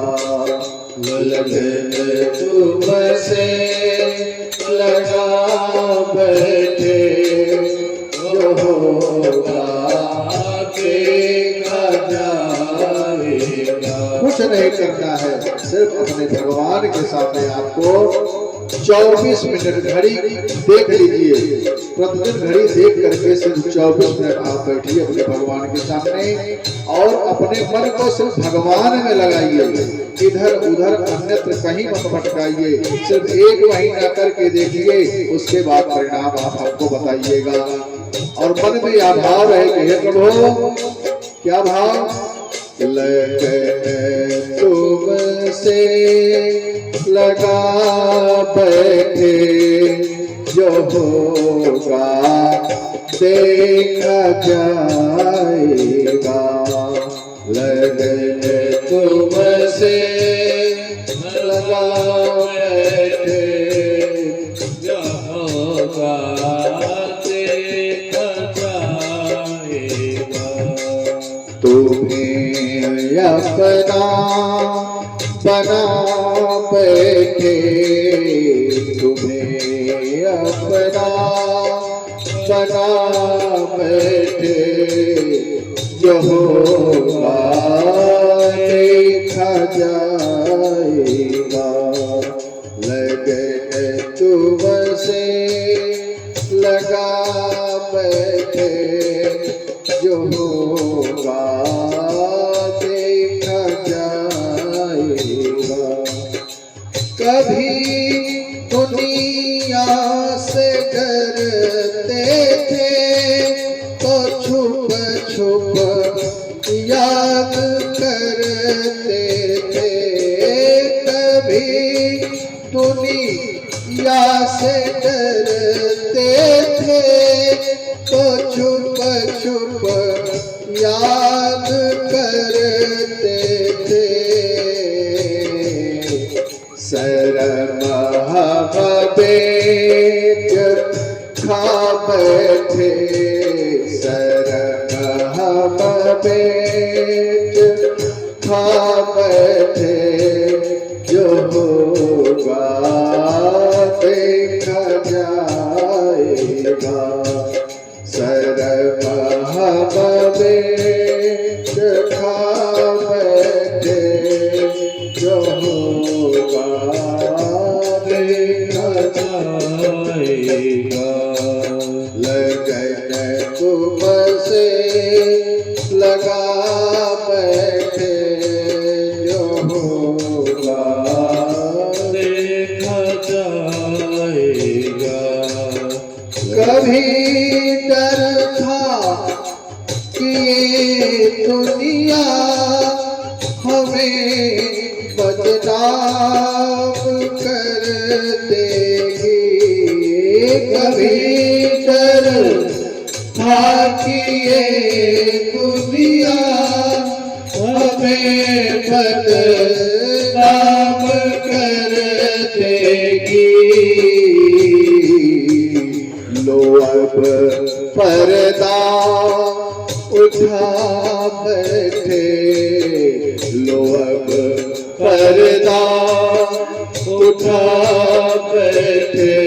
लगन तुमसे लगा बैठे, जो होगा देखा जाएगा। कुछ नहीं करना है, सिर्फ अपने भगवान के सामने आपको 24 मिनट घड़ी देख लीजिए। प्रतिदिन घड़ी देख करके सिर्फ 24 मिनट आप बैठिए अपने भगवान के सामने और अपने मन को सिर्फ भगवान में लगाइए। इधर उधर अन्यत्र कहीं मत भटकाइए। सिर्फ 1 महीना करके देखिए, उसके बाद परिणाम आप हमको बताइएगा। और मन में यह भाव है कि हे प्रभु, क्या भाव? लगन तुमसे लगा बैठे, जो होगा देखा जाएगा। लगन तुमसे लगा बैठे, जो होगा देखा जाएगा। तुम्हें अपना बना बैठे, तुम्हें अपना बना बैठे, जो होगा देखा जाएगा। लगन तुमसे लगा बैठे, जो होगा देखा जाएगा। कभी दुनिया से डरते थे, तो छुप छुप याद करते थे। कभी दुनिया से डरते थे, तो छुप छुप याद करते थे। शर्म हम बेच खा बैठे, शर्म हम बेच खा बैठे, जो होगा देखा जाएगा। शर्म हम बेच खा बैठे, जो होगा देखा जाएगा। लगन तुमसे लगा बैठे, जो होगा देखा जाएगा। कभी डर था कि ये दुनिया हमें बदनाम कर देगी। कभी डर था कि ये दुनिया हमें बदनाम कर देगी। लो अब पर्दा उठा बैठे, लो अब पर्दा उठा बैठे,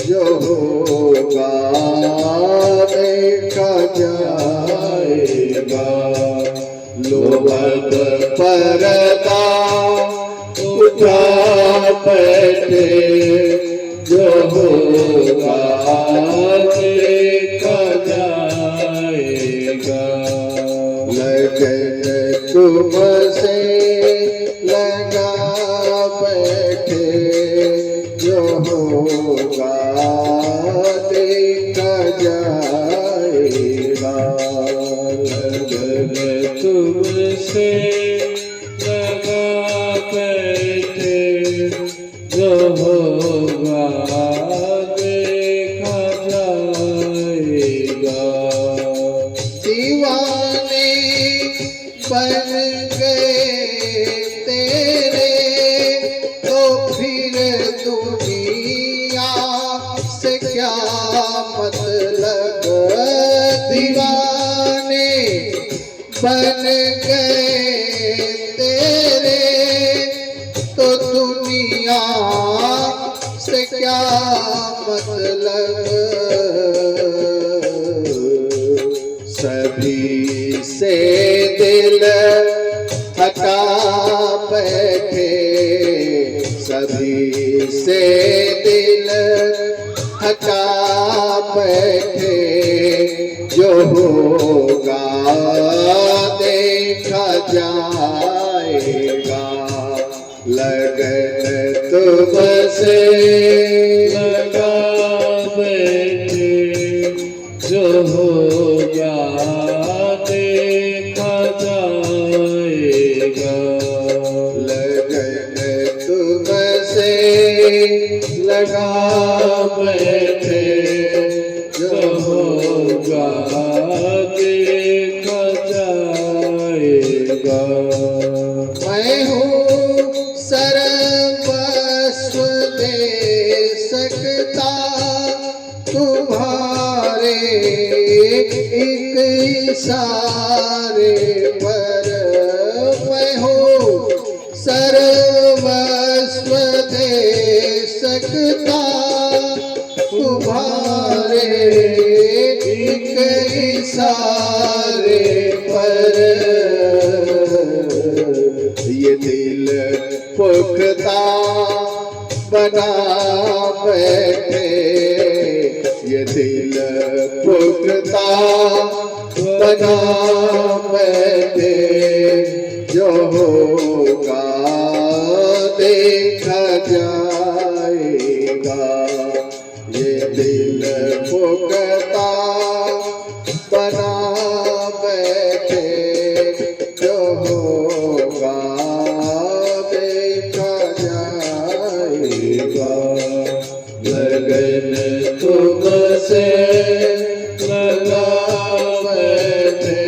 जो होगा देखा जाएगा। लो अब पर्दा उठा बैठे, जो होगा देखा जाएगा। लगन तुमसे लगा बैठे, जो होगा देखा जाएगा। लगन तुमसे लगा दुनिया से क्या मतलब, सभी से दिल हटा बैठे, सभी से दिल हटा बैठे, जो होगा देखा जाएगा, लगन तुमसे लगा बैठे, जो होगा देखा जाएगा, लगन तुमसे लगा बैठे, जो होगा देखा जाएगा। मैं हूँ सर्वस्व दे सकता तुम्हारे एक इशारे पर, मैं हूँ सर्वस्व दे सकता तुम्हारे एक इशारे पर, ये दिल पुख्ता बना बैठे, ये दिल पुख्ता बना बैठे, जो होगा देखा जाएगा, ये दिल पुख्ता बना बैठे, जो होगा देखा जाएगा, लगन तुमसे लगा बैठे,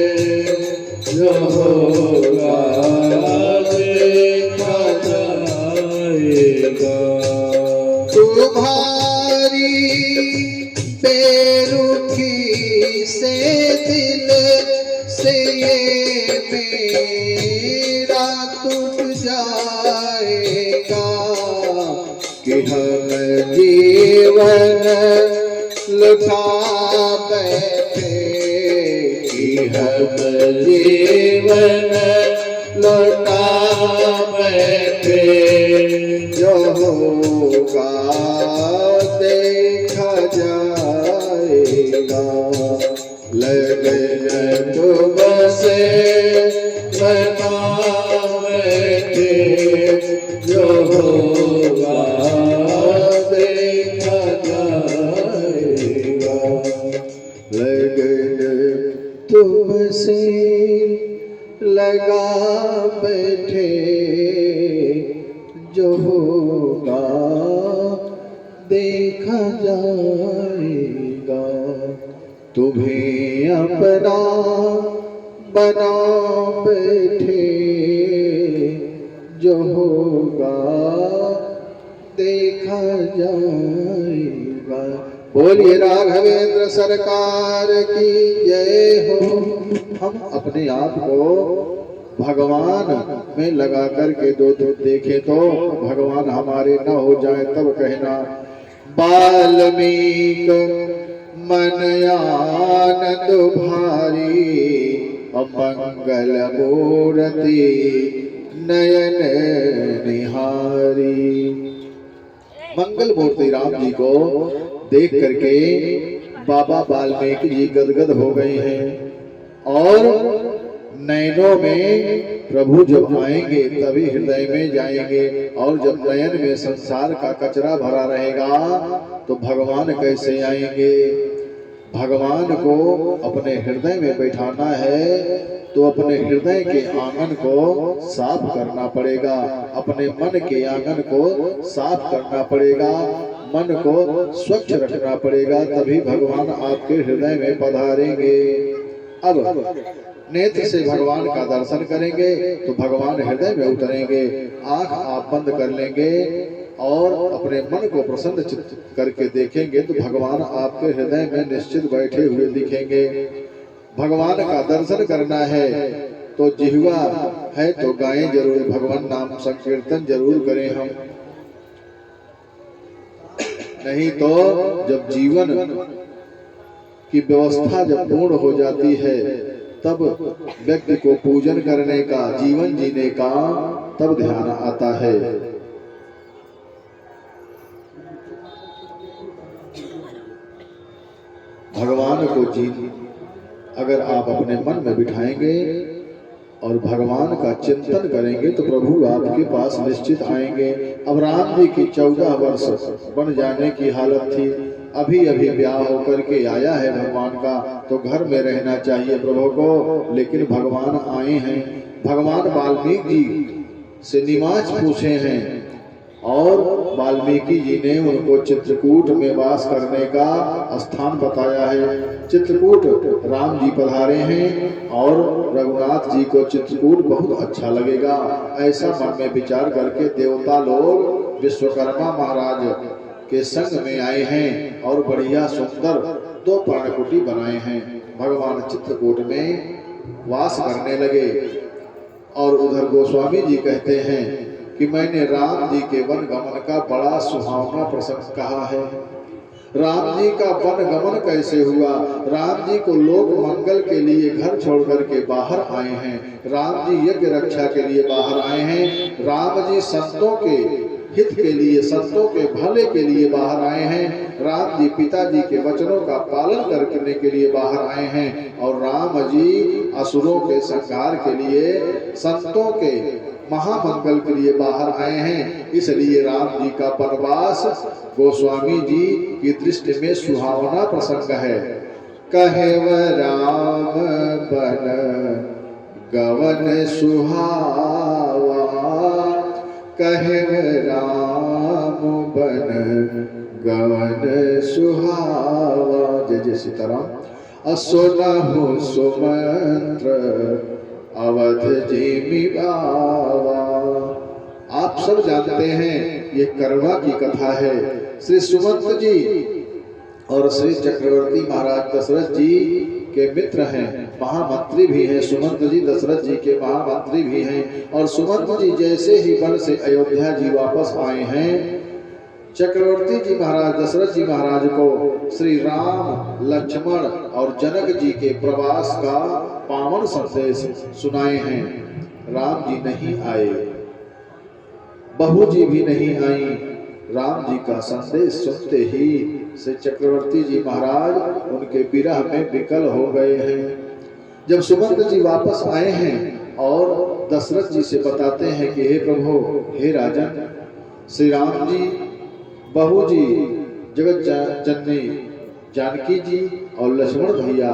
जो होगा देखा जाएगा। तुम्हारी बेरुखी से दिल से ये मेरा टूट जाएगा, कि हम जीवन लुटा बैठे, कि हम जीवन लुटा बैठे, जो होगा देखा जाएगा, लगन तुमसे बना बैठे, जो होगा देखा जाएगा। लगन तुमसे लगा बैठे, जो होगा देखा जाएगा, तुम्हें अपना बना बैठे, जो होगा देखा जाएगा। बोलिए राघवेंद्र सरकार की जय हो। हम अपने आप को भगवान में लगा करके दो देखे तो भगवान हमारे न हो जाए तब कहना, वाल्मीकि मन आनंद भारी, अमंगल मूर्ति नयन निहारी। मंगल मूर्ति राम जी को देख करके बाबा वाल्मीकि जी गदगद हो गए हैं और नयनों में प्रभु जब आएंगे तभी हृदय में जाएंगे, और जब नयन में संसार का कचरा भरा रहेगा तो भगवान कैसे आएंगे। भगवान को अपने हृदय में बैठाना है तो अपने हृदय के आंगन को साफ करना पड़ेगा, अपने मन के आंगन को साफ करना पड़ेगा, मन को स्वच्छ रखना पड़ेगा, तभी भगवान आपके हृदय में पधारेंगे। अब नेत्र से भगवान का दर्शन करेंगे तो भगवान हृदय में उतरेंगे। आंख आप बंद कर लेंगे और अपने मन को प्रसन्न करके देखेंगे तो भगवान आपके हृदय में निश्चित बैठे हुए दिखेंगे। भगवान का दर्शन करना है तो जिह्वा है तो गाएं जरूर, भगवान नाम संकीर्तन जरूर करें हम। नहीं तो जब जीवन की व्यवस्था जब पूर्ण हो जाती है तब व्यक्ति को पूजन करने का, जीवन जीने का तब ध्यान आता है। भगवान को अगर आप अपने मन में बिठाएंगे और भगवान का चिंतन करेंगे तो प्रभु आपके पास निश्चित आएंगे। अब राम जी की 14 वर्ष बन जाने की हालत थी, अभी अभी ब्याह होकर के आया है भगवान का, तो घर में रहना चाहिए प्रभु को, लेकिन भगवान आए हैं। भगवान वाल्मीकि जी से निवास पूछे हैं और वाल्मीकि जी ने उनको चित्रकूट में वास करने का स्थान बताया है। चित्रकूट राम जी पधारे हैं और रघुनाथ जी को चित्रकूट बहुत अच्छा लगेगा, ऐसा मन में विचार करके देवता लोग विश्वकर्मा महाराज के संग में आए हैं और बढ़िया सुंदर 2 पर्णकुटी बनाए हैं। भगवान चित्रकूट में वास करने लगे और उधर गोस्वामी जी कहते हैं कि मैंने राम जी के वन गमन का बड़ा सुहावना प्रसंग कहा है। राम जी का वन गमन कैसे हुआ? राम जी को लोक मंगल के लिए घर छोड़ करके बाहर आए हैं। राम जी यज्ञ रक्षा के लिए बाहर आए हैं। राम जी संतों के हित के लिए, संतों के भले के लिए बाहर आए हैं। राम जी पिताजी के वचनों का पालन करने के लिए बाहर आए हैं और राम जी असुरों के संहार के लिए, संतों के महामंगल के लिए बाहर आए हैं। इसलिए राम जी का वनवास गोस्वामी जी की दृष्टि में सुहावना प्रसंग है। कहेव राम बन गवन सुहावा, कहेव राम बन गवन सुहावा। जय जय सीताराम। असुनहु सुमंत्र अवध जिमि बावा। आप सब जानते हैं ये करवा की कथा है। श्री सुमंत जी और श्री चक्रवर्ती महाराज दशरथ जी के मित्र हैं, महामंत्री भी हैं। सुमंत जी दशरथ जी के महामंत्री भी हैं और सुमंत जी जैसे ही वन से अयोध्या जी वापस आए हैं, चक्रवर्ती जी महाराज दशरथ जी महाराज को श्री राम, लक्ष्मण और जनक जी के प्रवास का पावन संदेश सुनाए हैं। राम जी नहीं आए, बहू जी भी नहीं आई। राम जी का संदेश सुनते ही से चक्रवर्ती जी महाराज उनके विरह में विकल हो गए हैं। जब सुमंत जी वापस आए हैं और दशरथ जी से बताते हैं कि हे प्रभु, हे राजन, श्री राम जी, बहू जी, जगत जननी जानकी जी और लक्ष्मण भैया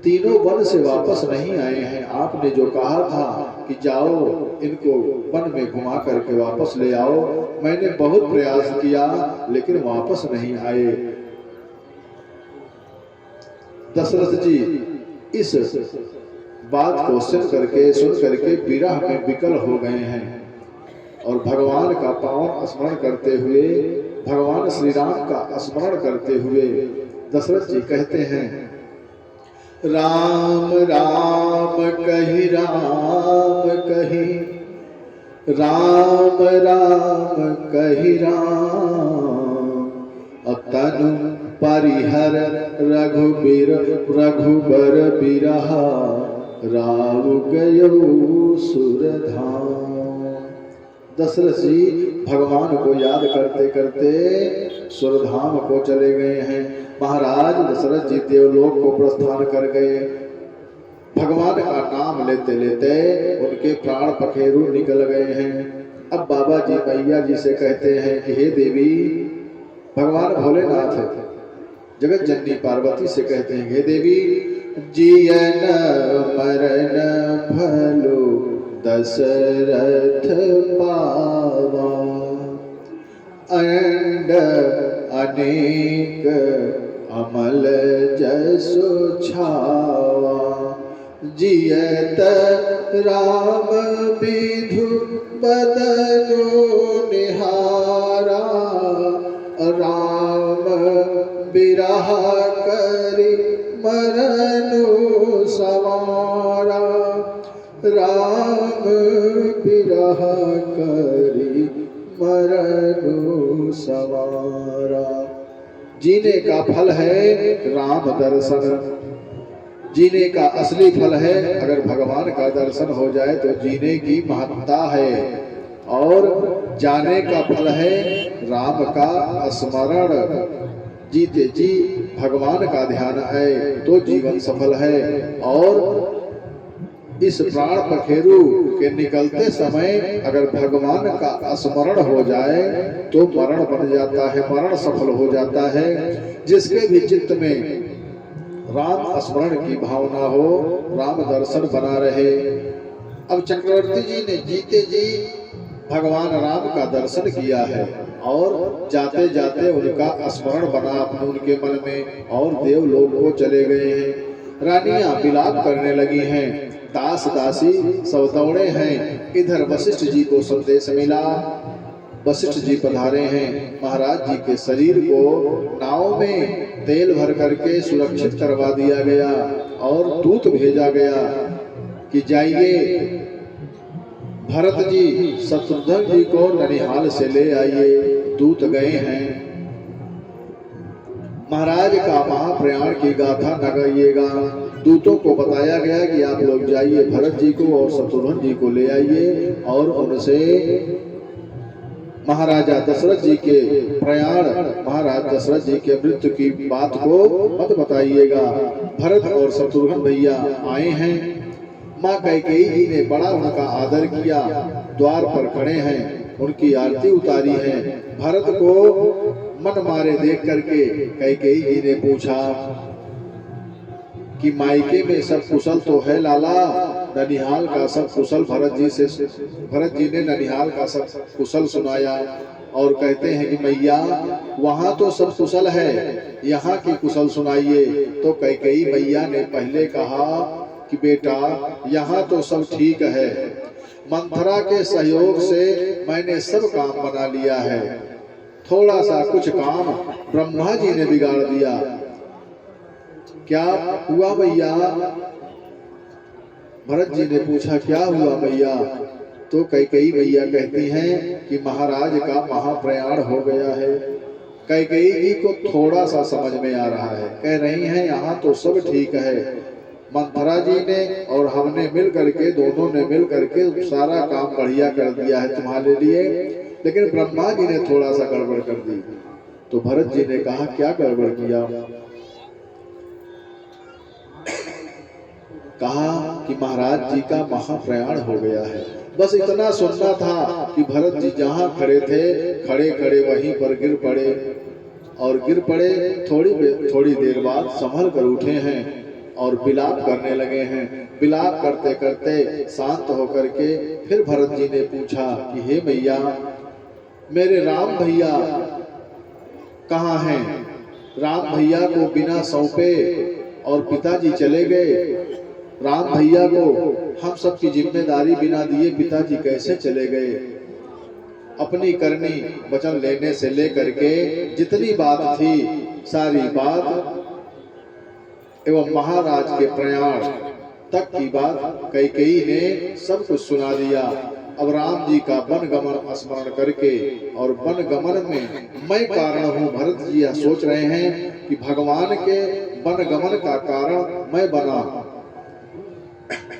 तीनों वन से वापस नहीं आए हैं। आपने जो कहा था कि जाओ इनको वन में घुमा करके वापस ले आओ, मैंने बहुत प्रयास किया लेकिन वापस नहीं आए। दशरथ जी इस बात को सुन करके विरह में विकल हो गए हैं और भगवान का पावन स्मरण करते हुए, भगवान श्री राम का स्मरण करते हुए दशरथ जी कहते हैं, राम राम कही, राम कही, राम राम कही राम, तनु परिहर रघुबीर रघुबर बिरहा, राव गयो सुरधाम। दशरथ जी भगवान को याद करते करते सुरधाम को चले गए हैं। महाराज दशरथ जी देवलोक को प्रस्थान कर गए। भगवान का नाम लेते लेते उनके प्राण पखेरु निकल गए हैं। अब बाबा जी मैया जी से कहते हैं कि हे देवी, भगवान भोलेनाथ जगत जननी पार्वती से कहते हैं, हे देवी, जियन मरण भलो दशरथ पावा, अंड अनेक अमल जसो छावा, जियत राम विधु बदनु निहारा, राम बिरह करि मरनु सवारा, बिरह करी मरनु सवारा। जीने का फल है राम दर्शन, जीने का असली फल है अगर भगवान का दर्शन हो जाए तो जीने की महत्ता है। और जाने का फल है राम का स्मरण, जीते जी भगवान का ध्यान है तो जीवन सफल है। और इस प्राण पखेरु के निकलते समय अगर भगवान का स्मरण हो जाए तो मरण बन जाता है, मरण सफल हो जाता है। जिसके भी चित्त में राम स्मरण की भावना हो, राम दर्शन बना रहे। अब चक्रवर्ती जी ने जीते जी भगवान राम का दर्शन किया है और जाते जाते उनका स्मरण बना अपने उनके मन में और देवलोक को चले गए हैं। रानियां विलाप करने लगी हैं, दास दासी सब दौड़े हैं। इधर वशिष्ठ जी को संदेश मिला, वशिष्ठ जी पधारे हैं। महाराज जी के शरीर को नाव में तेल भर करके सुरक्षित करवा दिया गया और दूत भेजा गया कि जाइए भरत जी शत्रुघ्न जी को ननिहाल से ले आइए। दूत गए हैं। महाराज का महाप्रयाण की गाथा न गाइएगा। दूतों को बताया गया कि आप लोग जाइए भरत जी को और शत्रुघ्न जी को ले आइए और उनसे महाराजा दशरथ जी के प्रयाण, महाराज दशरथ जी के मृत्यु की बात को मत बताइएगा। भरत और शत्रुघ्न भैया आए हैं। माँ कैकेयी जी ने बड़ा उनका आदर किया, द्वार पर खड़े हैं, उनकी आरती उतारी है। भरत को मन मारे देख करके कैकेयी जी ने पूछा कि मायके में सब कुशल तो है लाला? ननिहाल का सब कुशल भरत जी ने ननिहाल का सब कुशल सुनाया और कहते हैं कि मैया वहाँ तो सब कुशल है, यहाँ की कुशल सुनाइए। तो कैकेयी मैया ने पहले कहा कि बेटा यहाँ तो सब ठीक है, मंथरा के सहयोग से मैंने सब काम बना लिया है, थोड़ा सा कुछ काम ब्रह्मा जी ने बिगाड़ दिया। क्या हुआ भैया? भरत जी ने पूछा क्या हुआ भैया? तो कैकेयी भैया कहती हैं कि महाराज का महाप्रयाण हो गया है। कैकेयी जी को थोड़ा सा समझ में आ रहा है, कह रही हैं यहाँ तो सब ठीक है, मंथरा जी ने और हमने मिल करके, दोनों ने मिल करके सारा काम बढ़िया कर दिया है तुम्हारे लिए, लेकिन ब्रह्मा जी ने थोड़ा सा गड़बड़ कर दी। तो भरत जी ने कहा क्या गड़बड़ किया? कहा कि महाराज जी का महाप्रयाण हो गया है। बस इतना सुनना था कि भरत जी जहाँ खड़े थे, खड़े खड़े वहीं पर गिर पड़े और गिर पड़े। थोड़ी देर बाद संभल कर उठे हैं और विलाप करने लगे हैं। विलाप करते करते शांत होकर के फिर भरत जी ने पूछा कि हे मैया, मेरे राम भैया कहाँ हैं? राम भैया को बिना सौंपे और पिताजी चले गए। राम भैया को हम सब की जिम्मेदारी बिना दिए पिताजी कैसे चले गए? अपनी करनी वचन लेने से लेकर के जितनी बात थी सारी बात एवं महाराज के प्रयाण तक की बात कैकेयी ने सब कुछ सुना दिया। अब राम जी का वन गमन स्मरण करके और वन गमन में मैं कारण हूँ। भरत जी यह सोच रहे हैं कि भगवान के वन गमन का कारण मैं बना।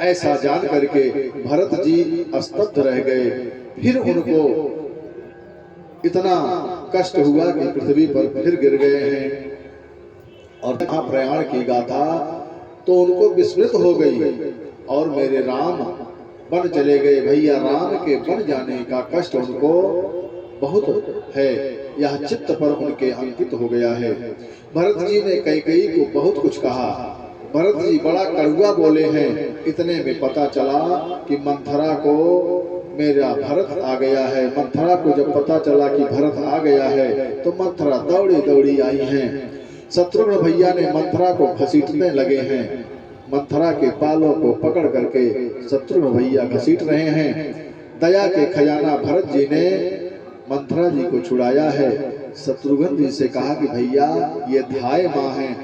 ऐसा जान करके भरत जी स्तब्ध रह गए। फिर उनको इतना कष्ट हुआ कि पृथ्वी पर फिर गिर गए हैं और महाप्रयाण की गाथा तो उनको विस्मृत हो गई और मेरे राम बन चले गए। भैया राम के बन जाने का कष्ट उनको बहुत है, यह चित्त पर उनके अंकित हो गया है। भरत जी ने कैकेयी को बहुत कुछ कहा। भरत जी बड़ा कड़वा बोले हैं। इतने में पता चला कि मंथरा को मेरा भरत आ गया है। मंथरा को जब पता चला कि भरत आ गया है तो मंथरा दौड़ी दौड़ी आई हैं। शत्रुघ्न भैया ने मंथरा को घसीटने लगे हैं। मंथरा के बालों को पकड़ करके शत्रुघ्न भैया घसीट रहे हैं। दया के खजाना भरत जी ने मंथरा जी को छुड़ाया है। शत्रुघ्न जी से कहा कि भैया ये धाय माँ हैं,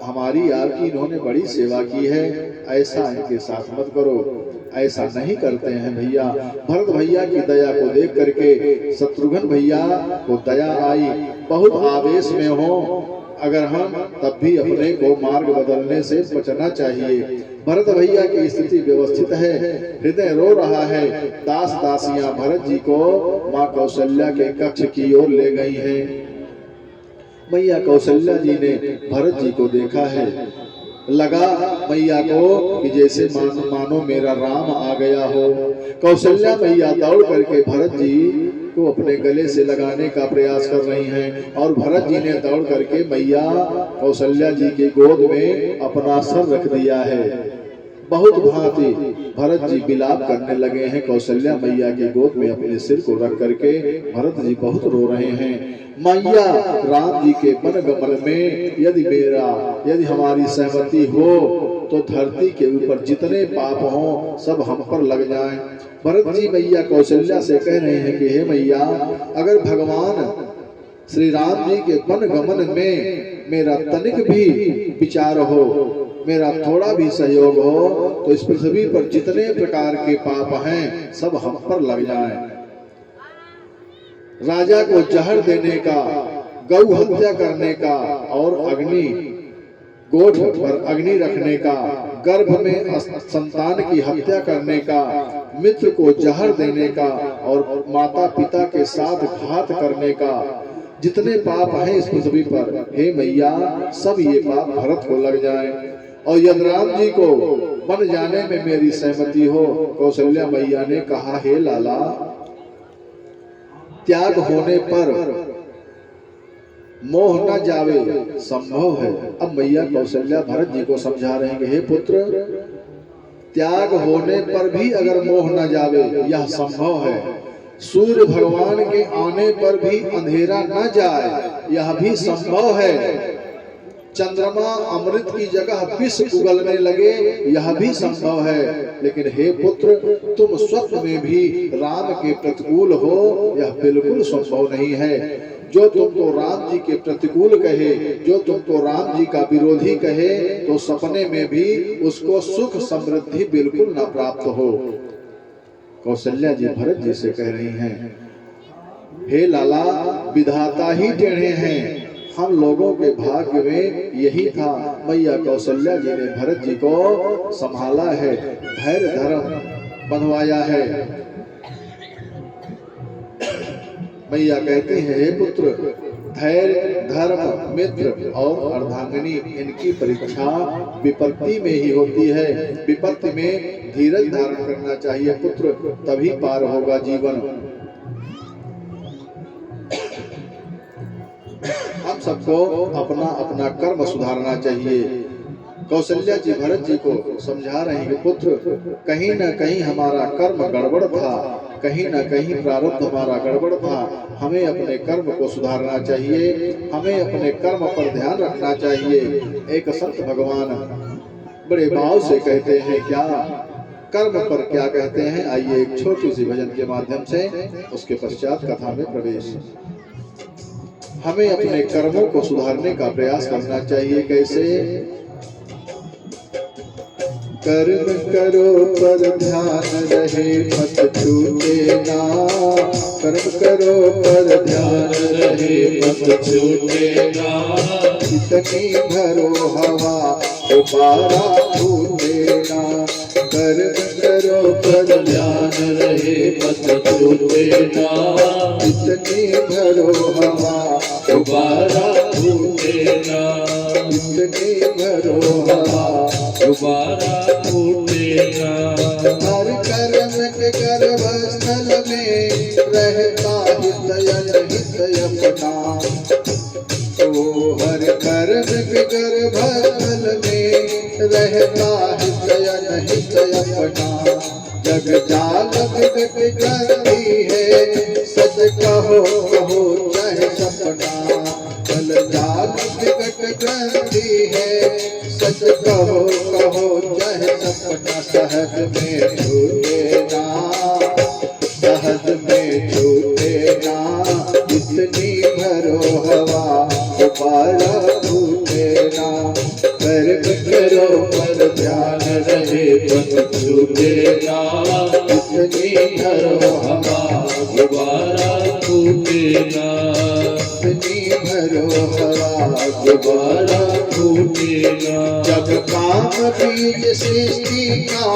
हमारी आपकी इन्होंने बड़ी सेवा की है, ऐसा इनके साथ मत करो। ऐसा नहीं करते हैं भैया। भरत भैया की दया को देख करके शत्रुघ्न भैया को दया आई, बहुत आवेश में हो अगर हम तब भी अपने को मार्ग बदलने से बचना चाहिए। भरत भैया की स्थिति व्यवस्थित है, हृदय रो रहा है। दास दासियां भरत जी को माँ कौशल्या के कक्ष की ओर ले गई हैं। मैया कौशल्या जी ने भरत जी को देखा है, लगा मैया को कि जैसे मानो मेरा राम आ गया हो। कौशल्या मैया दौड़ करके भरत जी को अपने गले से लगाने का प्रयास कर रही हैं और भरत जी ने दौड़ करके मैया कौशल्या जी की गोद में अपना सर रख दिया है। बहुत भांति भरत जी विलाप करने लगे हैं। कौशल्या मैया की गोद में अपने सिर को रख करके भरत जी बहुत रो रहे हैं। मैया राम जी के वन गमन में यदि हमारी सहमति हो तो धरती के ऊपर जितने पाप हों सब हम पर लग जाएं। भरत जी मैया कौशल्या से कह रहे हैं कि हे मैया, अगर भगवान श्री राम जी के वन गमन में मेरा तनिक भी विचार हो, मेरा थोड़ा भी सहयोग हो, तो इस पृथ्वी पर जितने प्रकार के पाप हैं सब हम पर लग जाएं। राजा को जहर देने का, गौ हत्या करने का और अग्नि गोठ पर अग्नि रखने का, गर्भ में संतान की हत्या करने का, मित्र को जहर देने का और माता पिता के साथ घात करने का, जितने पाप हैं इस पृथ्वी पर, हे मैया सब ये पाप भरत को लग जाएं। और यदि राम जी को बन जाने में मेरी सहमति हो। कौशल्या मैया ने कहा, हे लाला, त्याग होने पर मोह न जावे संभव है। अब मैया कौशल्या भरत जी को समझा रहे हैं, हे पुत्र, त्याग होने पर भी अगर मोह न जावे यह संभव है। सूर्य भगवान के आने पर भी अंधेरा न जाए यह भी संभव है। चंद्रमा अमृत की जगह विष उगलने लगे यह भी संभव है। लेकिन हे पुत्र, तुम स्वप्न में भी राम के प्रतिकूल हो यह बिल्कुल संभव नहीं है। जो तुमको राम जी के प्रतिकूल कहे, जो तुमको राम जी का विरोधी कहे, तो सपने में भी उसको सुख समृद्धि बिल्कुल न प्राप्त हो। कौशल्या जी भरत जी से कह रही हैं, हे लाला, विधाता ही टेढ़े हैं, हम लोगों के भाग्य में यही था। मैया कौशल्या जी ने भरत जी को संभाला है, धैर्य धर्म बंधवाया है। मैया कहती है, हे पुत्र, धैर्य धर्म मित्र और अर्धांगिनी इनकी परीक्षा विपत्ति में ही होती है। विपत्ति में धीरज धारण करना चाहिए पुत्र, तभी पार होगा जीवन। हम सबको अपना अपना कर्म सुधारना चाहिए। कौशल्या जी भरत जी को समझा रहे हैं, पुत्र, कहीं न कहीं हमारा कर्म गड़बड़ था, कहीं न कहीं प्रारब्ध हमारा गड़बड़ था। हमें अपने कर्म को सुधारना चाहिए, हमें अपने कर्म पर ध्यान रखना चाहिए। एक संत भगवान बड़े भाव से कहते हैं, क्या कर्म पर क्या कहते हैं, आइए एक छोटी सी भजन के माध्यम से उसके पश्चात कथा में प्रवेश। हमें अपने कर्मों को सुधारने का प्रयास करना चाहिए। कैसे? कर्म करो पर ध्यान रहे मत छूटे ना, कर्म करो पर ध्यान रहे मत छूटे ना, इतनी भरो हवा दोबारा फूटे ना, कर्म करो पर ध्यान रहे मत छूटे ना, इतनी भरो हवा दोबारा फूटे ना, इतनी भरो हवा दोबारा फूटे ना। हर कर्म के गर्भस्थल में रहता हृदय हित अपना, तो हर कर्म के गर्भस्थल में रहता हृदय हित अपना। जग जाल विगट करती है, सच कहो कहो चाहे सपना, जल जाल विगट करती है, सच कहो कहो चाहे सपना। सहज में छूटे ना, सहज में छूटे ना, इतनी भरो हवा दोबारा फूटे ना। कर्म करो पर ध्यान रहे पद छूटे ना। इतनी भरो हवा दोबारा फूटे ना। इतनी भरो हवा दोबारा फूटे ना। जब काम बीज सृष्टि का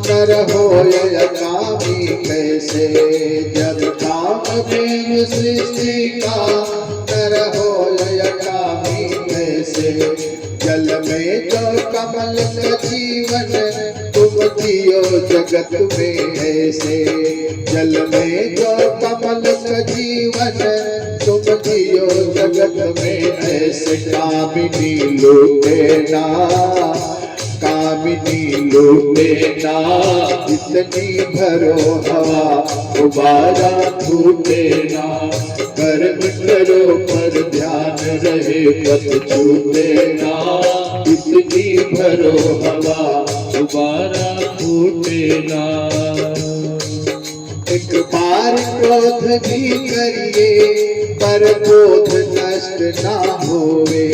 नर हो या कामी कैसे। जब काम बीज सृष्टि का नर हो या कामी कैसे। जल में जो कमल का जीवन तुम जियो जगत में ऐसे। जल में जो कमल का जीवन तुम जियो जगत में ऐसे। कामिनी लूटे ना, कामिनी लूटे ना। इतनी भरो हवा दोबारा फूटे ना। कर्म करो पर ध्यान रहे पद छूटे ना। इतनी भरो हवा दोबारा फूटे ना। एक बार क्रोध भी करिए पर क्रोध नष्ट ना होवे।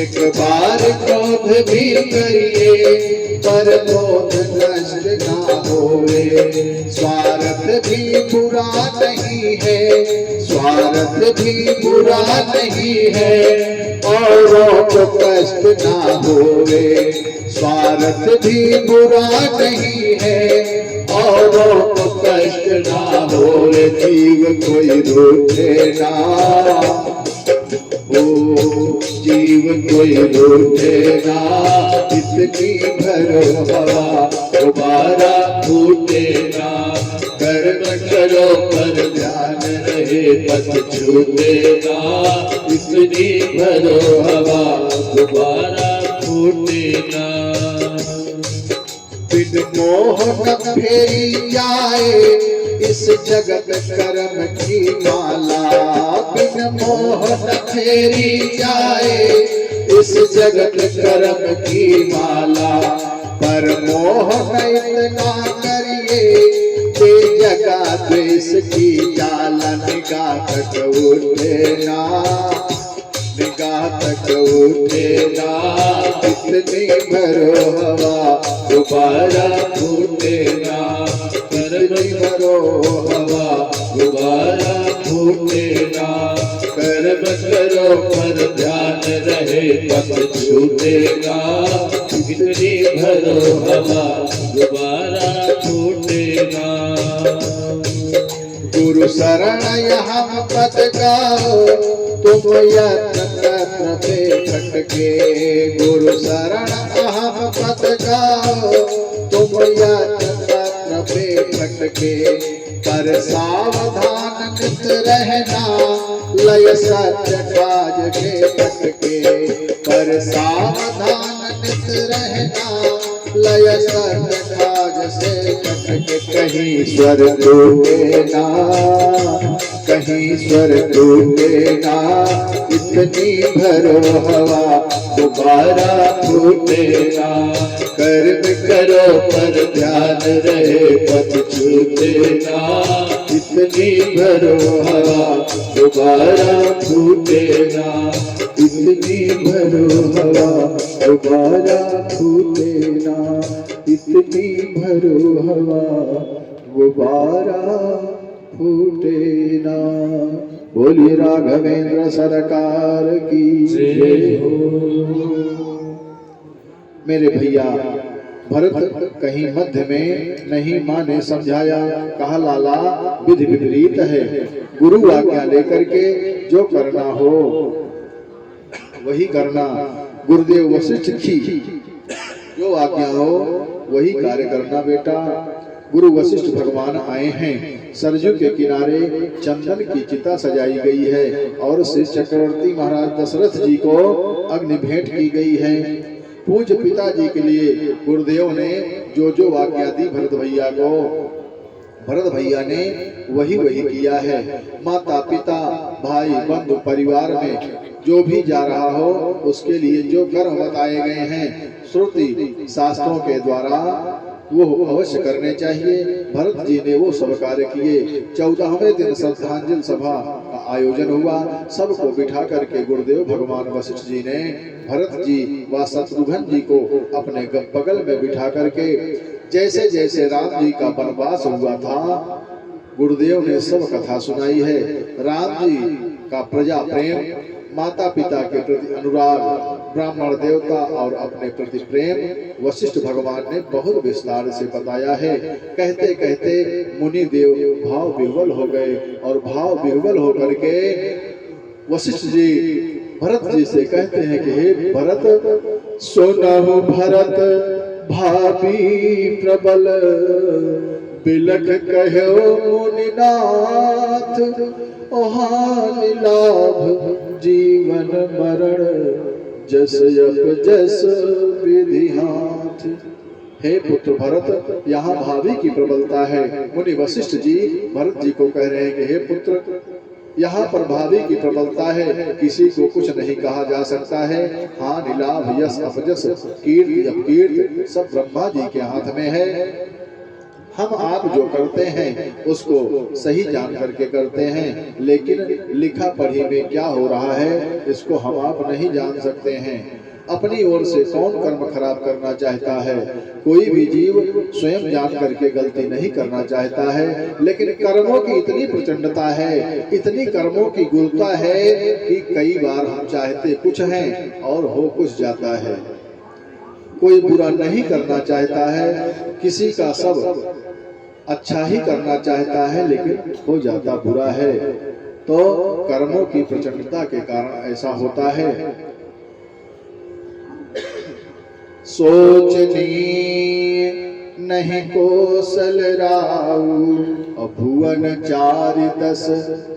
एक बार क्रोध भी करिए पर क्रोध नष्ट ना होवे। स्वार्थ भी बुरा नहीं है, स्वार्थ भी बुरा नहीं है। औरों को कष्ट ना होवे। स्वार्थ भी बुरा नहीं है, औरों को कष्ट ना होवे। जीव कोई रूठे ना, ओ जीव कोई रूठे ना। इतनी भरो हवा दोबारा फूटे ना। कर्म करो पर ध्यान रहे पद छूटे ना। इतनी भरो हवा दोबारा फूटे ना। बिन मोह न फेरी जाए इस जगत कर्म की माला। बिन मोह न फेरी जाए इस जगत कर्म की माला। पर मोह न इतना करिए ते जगा द्वेष की जाला। निगाह तक उठे ना, निगाह तक उठे ना। इतनी भरो हवा दोबारा फूटे ना। इतनी भरो हवा दोबारा फूटे ना। कर्म करो पर ध्यान रहे पद छूटे ना। इतनी भरो हवा दोबारा फूटे ना। गुरु शरण यहाँ पद गाओ तुम यत्र पे भटके। गुरु शरण अहम पद गाओ तुम यत्र पे भटके। पर सावधान नित रहना लय सत्य काज के भटके। पर सावधान नित रहना लय सत्य काज से भटके। कहीं स्वर टूटे ना, कहीं स्वर टूटे ना। इतनी भरो हवा दोबारा फूटे ना। कर्म करो पर ध्यान रहे पद छूटे ना। इतनी भरो हवा दोबारा फूटे ना। इतनी भरो हवा दोबारा फूटे ना। इतनी भरो हवा दोबारा फूटे ना। बोलिए राघवेंद्र सरकार की जय हो। मेरे भैया भरत कहीं मध्य में नहीं, माँ ने समझाया। कहा लाला विधि विपरीत है। गुरु आज्ञा लेकर के जो करना हो वही करना। गुरुदेव वशिष्ठ की जो आज्ञा हो वही कार्य करना बेटा। गुरु वशिष्ठ भगवान आए हैं। सरजू के किनारे चंदन की चिता सजाई गई है और श्री चक्रवर्ती महाराज दशरथ जी को अग्नि भेंट की गई है। पूज्य पिताजी के लिए गुरुदेव ने जो आज्ञा दी भरत भैया को, भरत भैया ने वही किया है। माता पिता भाई बंधु परिवार में जो भी जा रहा हो उसके लिए जो कर्म बताए गए हैं श्रुति शास्त्रों के द्वारा वो अवश्य करने चाहिए। भरत जी ने वो सब कार्य किए। 14वें दिन श्रद्धांजलि सभा का आयोजन हुआ। सबको बिठा करके गुरुदेव भगवान वशिष्ठ जी ने भरत जी व शत्रुघ्न जी को अपने बगल में बिठा करके जैसे जैसे राम जी का वनवास हुआ था गुरुदेव ने सब कथा सुनाई है। राम जी का प्रजा प्रेम, माता पिता के प्रति अनुराग, ब्राह्मण देवता और अपने प्रति प्रेम वशिष्ठ भगवान ने बहुत विस्तार से बताया है। कहते कहते मुनि देव भाव विह्वल हो गए और भाव विह्वल होकर के वशिष्ठ जी भरत जी से कहते हैं कि हे भरत, सुनहु भरत भाभी प्रबल, बिलख कहो मुनिनाथ, ओहानि लाभ जीवन मरण, जस यप जस विधि हाथ। हे पुत्र भरत, यहाँ भावी की प्रबलता है। मुनि वशिष्ठ जी भरत जी को कह रहे हैं कि हे पुत्र, यहाँ पर भावी की प्रबलता है, किसी को कुछ नहीं कहा जा सकता है। हानि लाभ यश अपजस कीर्ति अपकीर्ति सब ब्रह्मा जी के हाथ में है। हम आप जो करते हैं उसको सही जान करके करते हैं, लेकिन लिखा पढ़ी में क्या हो रहा है इसको हम आप नहीं जान सकते हैं। अपनी ओर से कौन कर्म खराब करना चाहता है? कोई भी जीव स्वयं जान करके गलती नहीं करना चाहता है, लेकिन कर्मों की इतनी प्रचंडता है, इतनी कर्मों की गुरुता है कि कई बार हम चाहते कुछ हैं और हो कुछ जाता है। कोई बुरा नहीं करना चाहता है, किसी का सब अच्छा ही करना चाहता है, लेकिन हो जाता बुरा है। तो कर्मों की प्रचंडता के कारण ऐसा होता है। सोचनी नहीं कौशल राउ, भुवन 4-10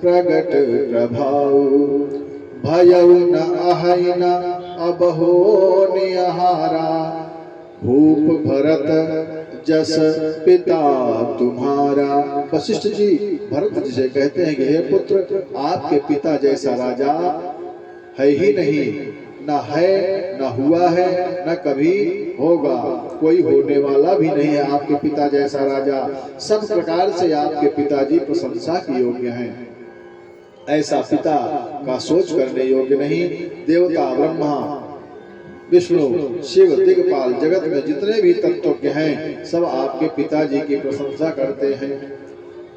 प्रगट प्रभाउ, भयउ न अहै न अब हो निहारा, भूप भरत जस पिता तुम्हारा। वशिष्ठ जी भरत जी से कहते हैं कि हे पुत्र, आपके पिता जैसा राजा है ही नहीं, न है, न हुआ है, न कभी होगा, कोई होने वाला भी नहीं है आपके पिता जैसा राजा। सब प्रकार से आपके पिताजी प्रशंसा के योग्य हैं। ऐसा पिता का सोच करने योग्य नहीं। देवता ब्रह्मा विष्णु शिव दिग्पाल जगत में जितने भी तत्वज्ञ हैं सब आपके पिताजी की प्रशंसा करते हैं।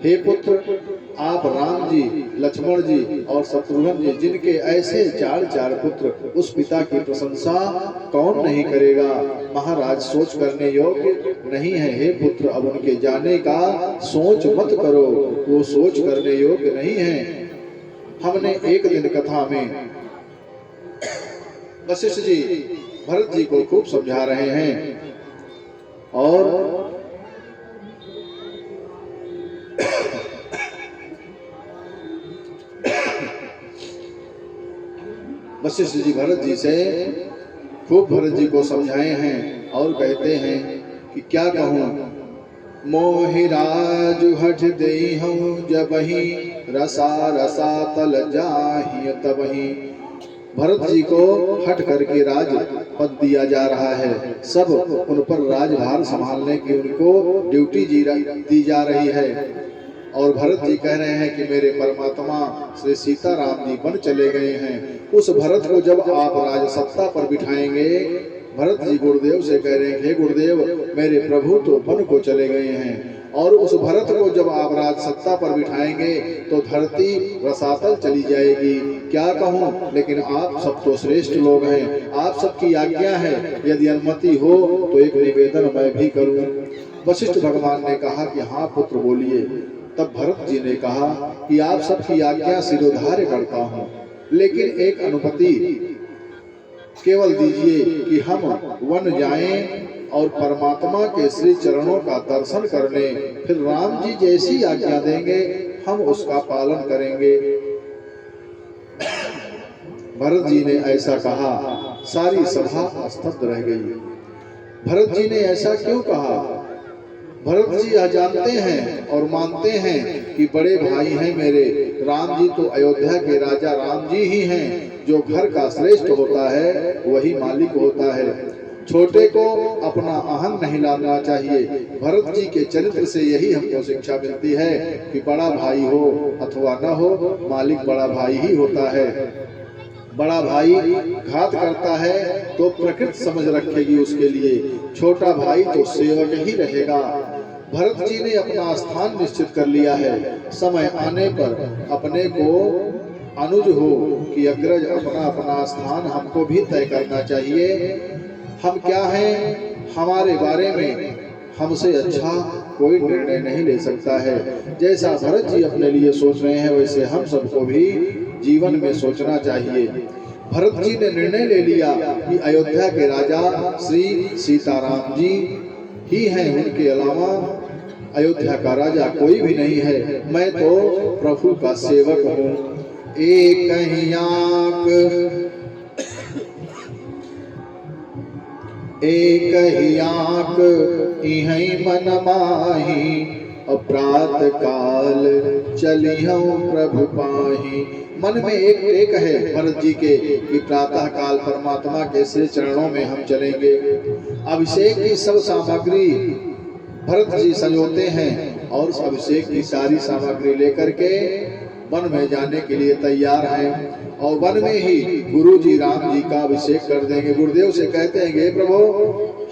हे पुत्र, आप राम जी, लक्ष्मण जी और शत्रुघ्न जी जिनके ऐसे 4 पुत्र, उस पिता की प्रशंसा कौन नहीं करेगा? महाराज सोच करने योग्य नहीं है। हे पुत्र, अब उनके जाने का सोच मत करो, वो सोच करने योग्य नहीं है। हमने एक दिन कथा में वशिष्ठ जी भरत जी को खूब समझा रहे हैं और वशिष्ठ जी भरत जी से खूब भरत जी को समझाए हैं और कहते हैं कि क्या कहूँ, मोहि राजु हठ देहि हूँ, जबहि रसा रसा तल जाहि तबहि। भरत जी को हट करके राज पद दिया जा रहा है। सब उन पर राजभार संभालने की उनको ड्यूटी दी जा रही है। और भरत जी कह रहे हैं कि मेरे परमात्मा श्री सीताराम जी वन चले गए हैं। उस भरत को जब आप राज सत्ता पर बिठाएंगे, भरत जी गुरुदेव से कह रहे हैं, हे गुरुदेव, मेरे प्रभु तो वन को चले गए हैं, और उस भरत को जब आप राज सत्ता पर बिठाएंगे तो धरती रसातल चली जाएगी। क्या कहूँ, लेकिन आप सब तो श्रेष्ठ लोग हैं, आप सबकी आज्ञा है, यदि अनुमति हो तो एक निवेदन मैं भी करूँ। वशिष्ठ भगवान ने कहा कि हाँ पुत्र बोलिए। तब भरत जी ने कहा कि आप सबकी आज्ञा सिरोधार्य करता हूँ, लेकिन एक अनुमति केवल दीजिए कि हम वन जाएं और परमात्मा के श्री चरणों का दर्शन कर लें, फिर राम जी जैसी आज्ञा देंगे हम उसका पालन करेंगे। भरत जी ने ऐसा कहा, सारी सभा स्तब्ध रह गई। भरत जी ने ऐसा क्यों कहा? भरत जी यह जानते हैं और मानते हैं कि बड़े भाई हैं मेरे, राम जी तो अयोध्या के राजा राम जी ही हैं। जो घर का श्रेष्ठ होता है वही मालिक होता है। छोटे को अपना अहंग नहीं लाना चाहिए। भरत जी के चरित्र से यही हमको शिक्षा मिलती है कि बड़ा भाई हो अथवा न हो, मालिक बड़ा भाई ही होता है। बड़ा भाई घात करता है तो प्रकृति समझ रखेगी उसके लिए, छोटा भाई तो सेवक ही रहेगा। भरत जी ने अपना स्थान निश्चित कर लिया है। समय आने पर अपने को अनुज हो कि अग्रज अपना अपना स्थान हमको भी तय करना चाहिए। हम क्या हैं, हमारे बारे में हमसे अच्छा कोई निर्णय नहीं ले सकता है। जैसा भरत जी अपने लिए सोच रहे हैं वैसे हम सबको भी जीवन में सोचना चाहिए। भरत जी ने निर्णय ले लिया कि अयोध्या के राजा श्री सीताराम जी ही हैं, उनके अलावा अयोध्या का राजा कोई भी नहीं है। मैं तो प्रभु का सेवक हूँ। एक ही आँख इहै मन माही, प्रात काल चलिहूँ प्रभु पाही। मन में एक टेक है भरत जी के कि प्रातः काल परमात्मा के श्री चरणों में हम चलेंगे। अभिषेक की सब सामग्री भरत जी संजोते हैं और उस अभिषेक की सारी सामग्री लेकर के वन में जाने के लिए तैयार हैं और वन में ही गुरु जी राम जी का अभिषेक कर देंगे। गुरुदेव से कहते हैं हे प्रभु,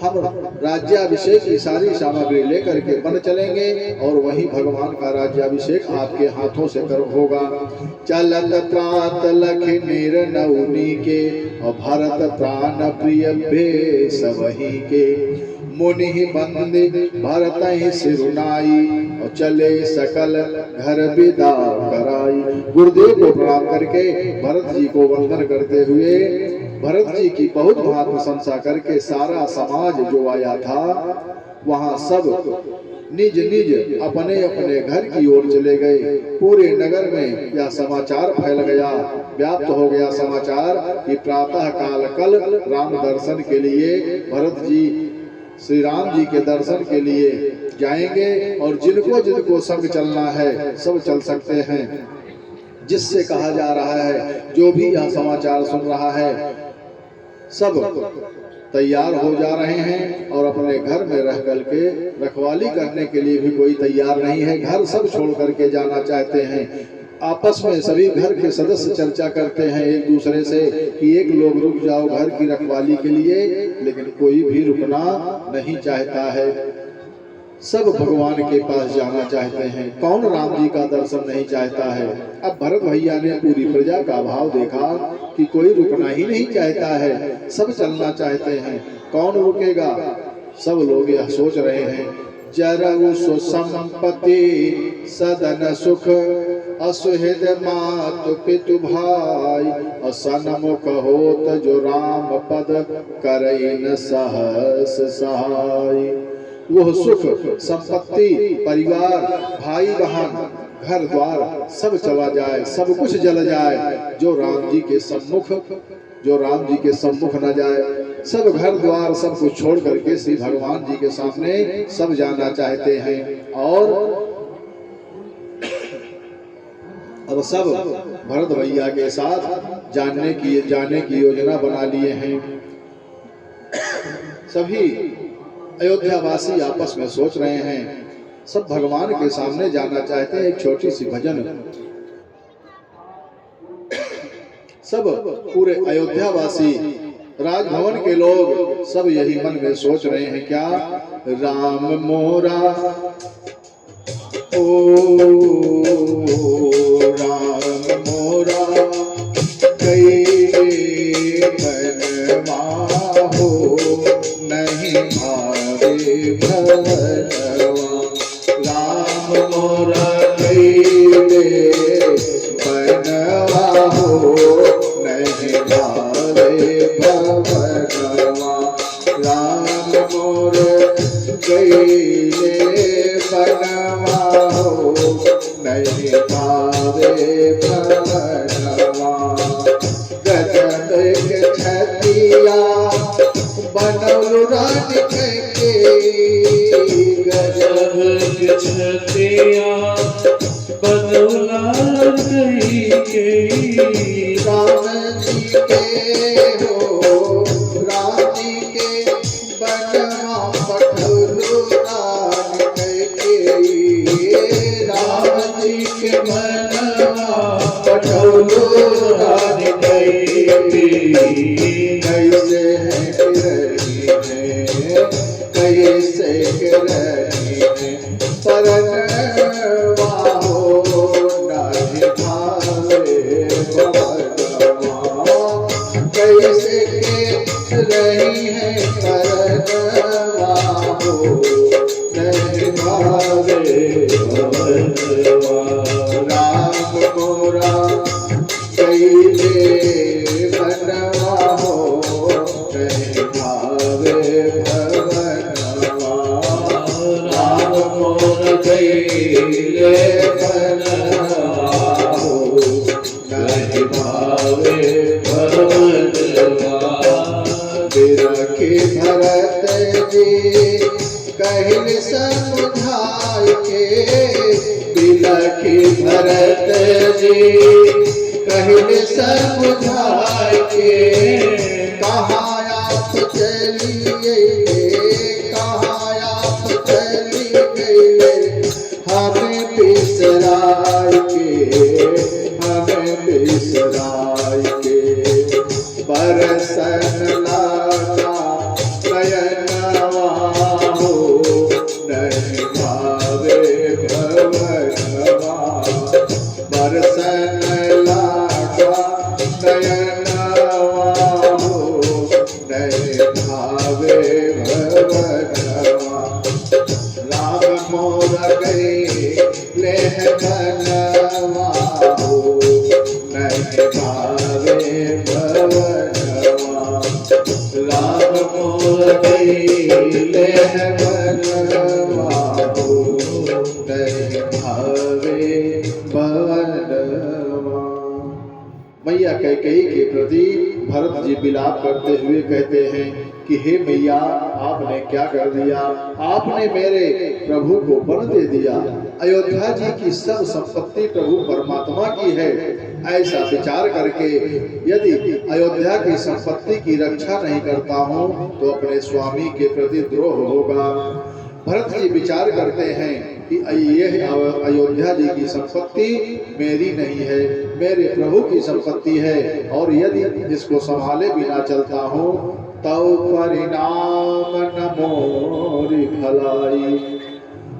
हम राज्याभिषेक की सारी सामग्री लेकर के वन चलेंगे और वहीं भगवान का राज्याभिषेक आपके हाथों से कर होगा। चलत प्रात लखि निर्नौनी के और भरत प्राण प्रिय भेष वही के, मुनि बंदे भरत ही सिरुनाई और चले सकल घर विदा कराई। गुरुदेव को प्रणाम करके भरत जी को वंदन करते हुए भरत जी की बहुत बहुत प्रशंसा करके सारा समाज जो आया था वहां सब निज निज अपने अपने घर की ओर चले गए। पूरे नगर में यह समाचार फैल गया, व्याप्त हो गया समाचार कि प्रातः काल कल राम दर्शन के लिए भरत जी श्री राम जी के दर्शन के लिए जाएंगे और जिनको जिनको संग चलना है सब चल सकते हैं। जिससे कहा जा रहा है, जो भी यह समाचार सुन रहा है सब तैयार हो जा रहे हैं और अपने घर में रह कर के रखवाली करने के लिए भी कोई तैयार नहीं है। घर सब छोड़ करके जाना चाहते हैं। आपस में सभी घर के सदस्य चर्चा करते हैं एक दूसरे से कि एक लोग रुक जाओ घर की रखवाली के लिए, लेकिन कोई भी रुकना नहीं चाहता है। सब भगवान के पास जाना चाहते हैं। कौन राम जी का दर्शन नहीं चाहता है। अब भरत भैया ने पूरी प्रजा का भाव देखा कि कोई रुकना ही नहीं चाहता है, सब चलना चाहते हैं। कौन रुकेगा? सब लोग यह सोच रहे हैं। जरऊ सुसंपत्ति सदन सुख, असुहृद मातु पितु भाई, असन्मुख होत जो राम पद करई न सहस सहाय। वह सुख संपत्ति परिवार भाई बहन घर द्वार सब चला जाए, सब कुछ जल जाए, जो राम जी के सम्मुख न जाए। सब घर द्वार सब कुछ छोड़ करके श्री भगवान जी के सामने सब जाना चाहते हैं। और अब सब भरत भैया के साथ जाने की योजना बना लिए हैं। सभी अयोध्या वासी आपस में सोच रहे हैं, सब भगवान के सामने जाना चाहते हैं। एक छोटी सी भजन, सब पूरे अयोध्या वासी राजभवन के लोग सब यही मन में सोच रहे हैं। क्या? राम मोरा ओ राम मोरा कई बनवा हो, नहीं भावे भगवा। राम मोरा कई बनवा हो, नहीं भावे भगवा। राम मोर गईले बनवा हो, नहीं भावे भगवा। गजब के छतिया बनौलु राज के, गजब के छतिया बनौला कई के। राम जी के हो, राम जी के बनौलो रानी कैती कैसे है रही है, कैसे रही है, परनवा हो नाही भावे भवनवा। कैसे के रही है, परनवा हो नहीं भावे भवनवा। राम मोरा कैले बनवा हो नहीं भावे भवनवा। राम मोर कैले बनवा हो नहीं भावे भवनवा। बिरखी भरत जी कहिन समझाय के, बिलखी भरत जी कहिन समझाय के, कहाँ आप चलिए, कहाँ आप चलिए, हमें बिसराय के, हमें बिसराय के। बरसन लागा नयनवा हो नहीं भावे भवनवा। बरसन लागा नयनवा हो नहीं भावे भवनवा। राम मोर कैले बनवा हो नहीं भावे भवनवा। राम मोर कैले बनवा हो नहीं भावे भवनवा। मैया कैकेयी के प्रति भरत जी विलाप करते हुए कहते हैं कि हे मैया, आपने क्या कर दिया, आपने मेरे प्रभु को वन दे दिया। अयोध्या जी की सब संपत्ति प्रभु परमात्मा की है। ऐसा विचार करके यदि अयोध्या की संपत्ति की रक्षा नहीं करता हूँ तो अपने स्वामी के प्रति द्रोह होगा। भरत जी विचार करते हैं कि यह अयोध्या जी की संपत्ति मेरी नहीं है, मेरे प्रभु की संपत्ति है, और यदि इसको संभाले बिना चलता हूँ तो परिणाम न मोरी भलाई,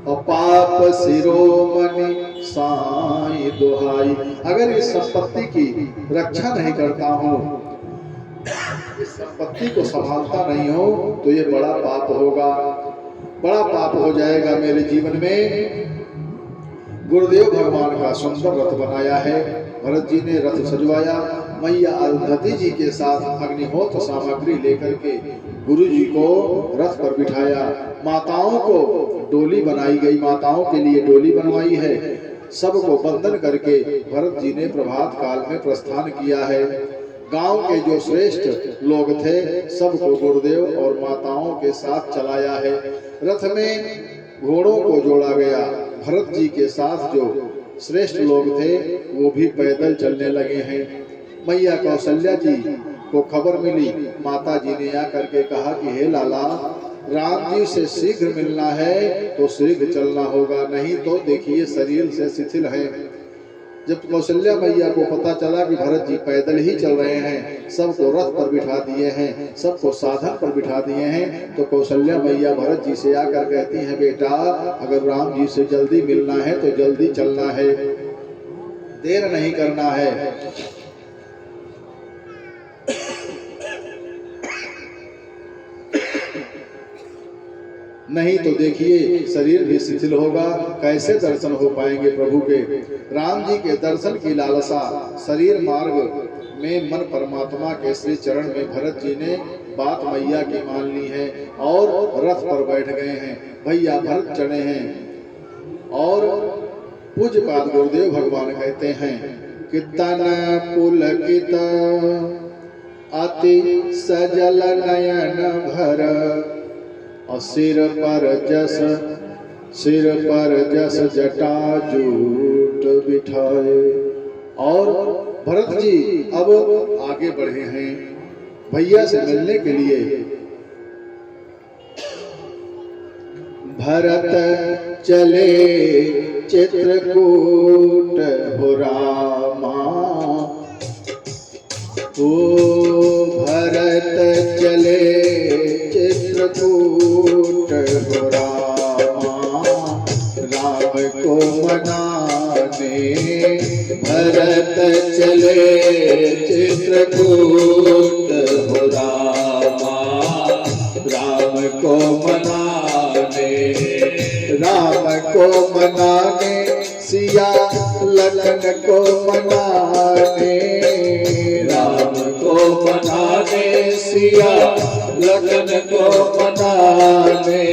और पाप शिरोमणि साई दुहाई। अगर इस संपत्ति की रक्षा नहीं करता हूँ, इस संपत्ति को संभालता नहीं हो तो ये बड़ा पाप होगा, बड़ा पाप हो जाएगा मेरे जीवन में। गुरुदेव भगवान का सुंदर रथ बनाया है। भरत जी ने रथ सजवाया, मैया अरुंधति जी के साथ अग्निहोत्र सामग्री लेकर के गुरु जी को रथ पर बिठाया। माताओं को डोली बनाई गई, माताओं के लिए डोली बनवाई है। सबको बंधन करके भरत जी ने प्रभात काल में प्रस्थान किया है। गांव के जो श्रेष्ठ लोग थे सबको गुरुदेव और माताओं के साथ चलाया है। रथ में घोड़ों को जोड़ा गया। भरत जी के साथ जो श्रेष्ठ लोग थे वो भी पैदल चलने लगे हैं। मैया कौशल्या जी को खबर मिली। माता जी ने आकर के कहा कि हे लाला, राम जी से शीघ्र मिलना है तो शीघ्र चलना होगा, नहीं तो देखिए शरीर से शिथिल है। जब कौशल्या मैया को पता चला कि भरत जी पैदल ही चल रहे हैं, सबको रथ पर बिठा दिए हैं, सबको साधन पर बिठा दिए हैं, तो कौशल्या मैया भरत जी से आकर कहती हैं, बेटा अगर राम जी से जल्दी मिलना है तो जल्दी चलना है, देर नहीं करना है। नहीं तो देखिए शरीर भी शिथिल होगा, कैसे दर्शन हो पाएंगे प्रभु के। राम जी के दर्शन की लालसा शरीर मार्ग में मन परमात्मा के श्री चरण में भरत जी ने बात मैया की मान ली है और रथ पर बैठ गए हैं। भैया भरत चढ़े हैं और पूज्यपाद गुरुदेव भगवान कहते हैं कि तन पुलकित अति सजल नयन भर, और सिर पर जस जटा जूट बिठाए। और भरत जी अब आगे बढ़े हैं भैया से मिलने के लिए। भरत चले चित्रकूट हो रामा, ओ भरत चले चित्रकूट हो रामा, राम को मनाने। भरत चले चित्रकूट हो रामा, राम को मनाने। राम को मनाने, सिया लखन को मनाने। राम को मनाने, सिया लखन को मनाने।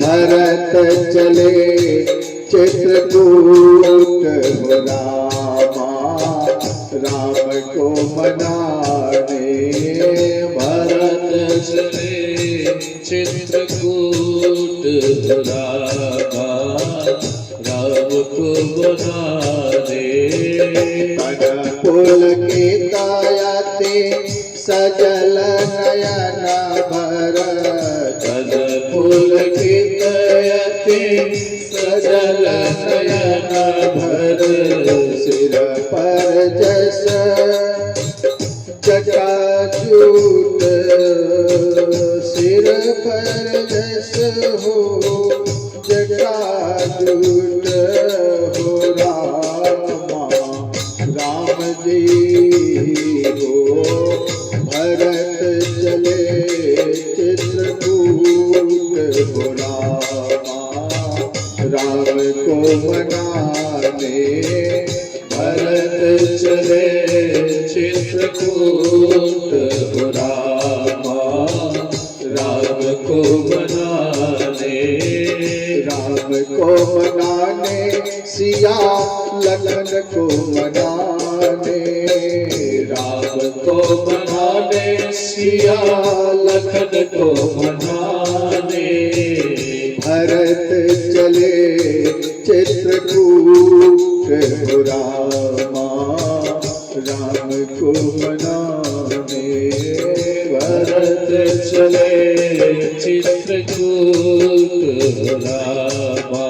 भरत चले चित्रकूट हो रामा, राम को मनाने। भरत चले चित्रकूट हो रामा, राम को मनाने। तन पुलकित आयाते सजल नयन भरत। तन पुलकित आयाते सजल नयन भरत। सिर पर जस जटाजूट, सिर पर जस हो जटाजूट हो रामा, राम जी हो। भरत चले चित्रकूट हो रामा, राम को मनाने। भरत चले चित्रकूट हो रामा, राम को मनाने। राम को मनाने, सिया लखन को मनाने। राम को मनाने, सिया लखन को मनाने। भरत चले चित्रकूट हो रामा, राम को मनाने। भरत चले चित्रकूट हो रामा,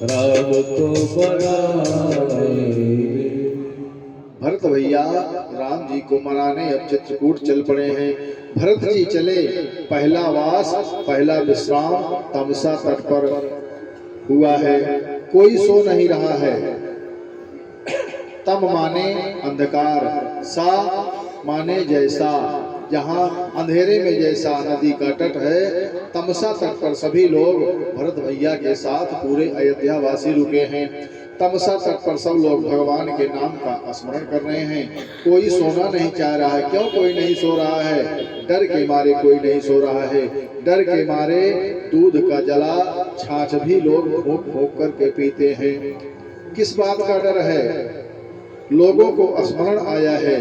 राम को मनाने। भरत भैया राम जी को मनाने अब चित्रकूट चल पड़े हैं। भरत जी चले, पहला वास पहला विश्राम तमसा तट पर हुआ है। कोई सो नहीं रहा है। तम माने अंधकार, सा माने जैसा। जहाँ अंधेरे में जैसा नदी का तट है, तमसा तट पर सभी लोग भरत भैया के साथ पूरे अयोध्या वासी रुके हैं। तमसा तट पर सब लोग भगवान के नाम का स्मरण कर रहे हैं। कोई सोना नहीं चाह रहा है। क्यों कोई नहीं सो रहा है? डर के मारे कोई नहीं सो रहा है। डर के मारे दूध का जला छाछ भी लोग फूंक फूंक करके पीते हैं। किस बात का डर है? लोगों को स्मरण आया है।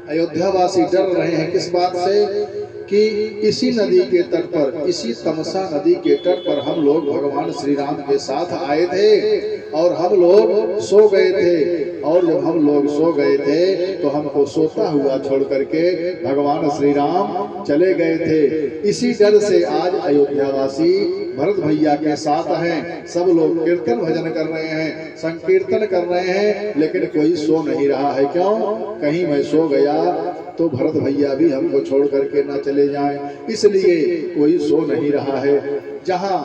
अयोध्यावासी डर रहे हैं किस बात से कि इसी नदी के तट पर, इसी तमसा नदी के तट पर हम लोग भगवान श्री राम के साथ आए थे और हम लोग सो गए थे। और जब हम लोग सो गए थे तो हमको सोता हुआ छोड़ करके भगवान श्री राम चले गए थे। इसी डर से आज अयोध्यावासी भरत भैया के साथ हैं। सब लोग कीर्तन भजन कर रहे हैं, संकीर्तन कर रहे हैं, लेकिन कोई सो नहीं रहा है। क्यों? कहीं मैं सो गया तो भरत भैया भी हमको छोड़ करके ना चले जाएं, इसलिए कोई सो नहीं रहा है। जहां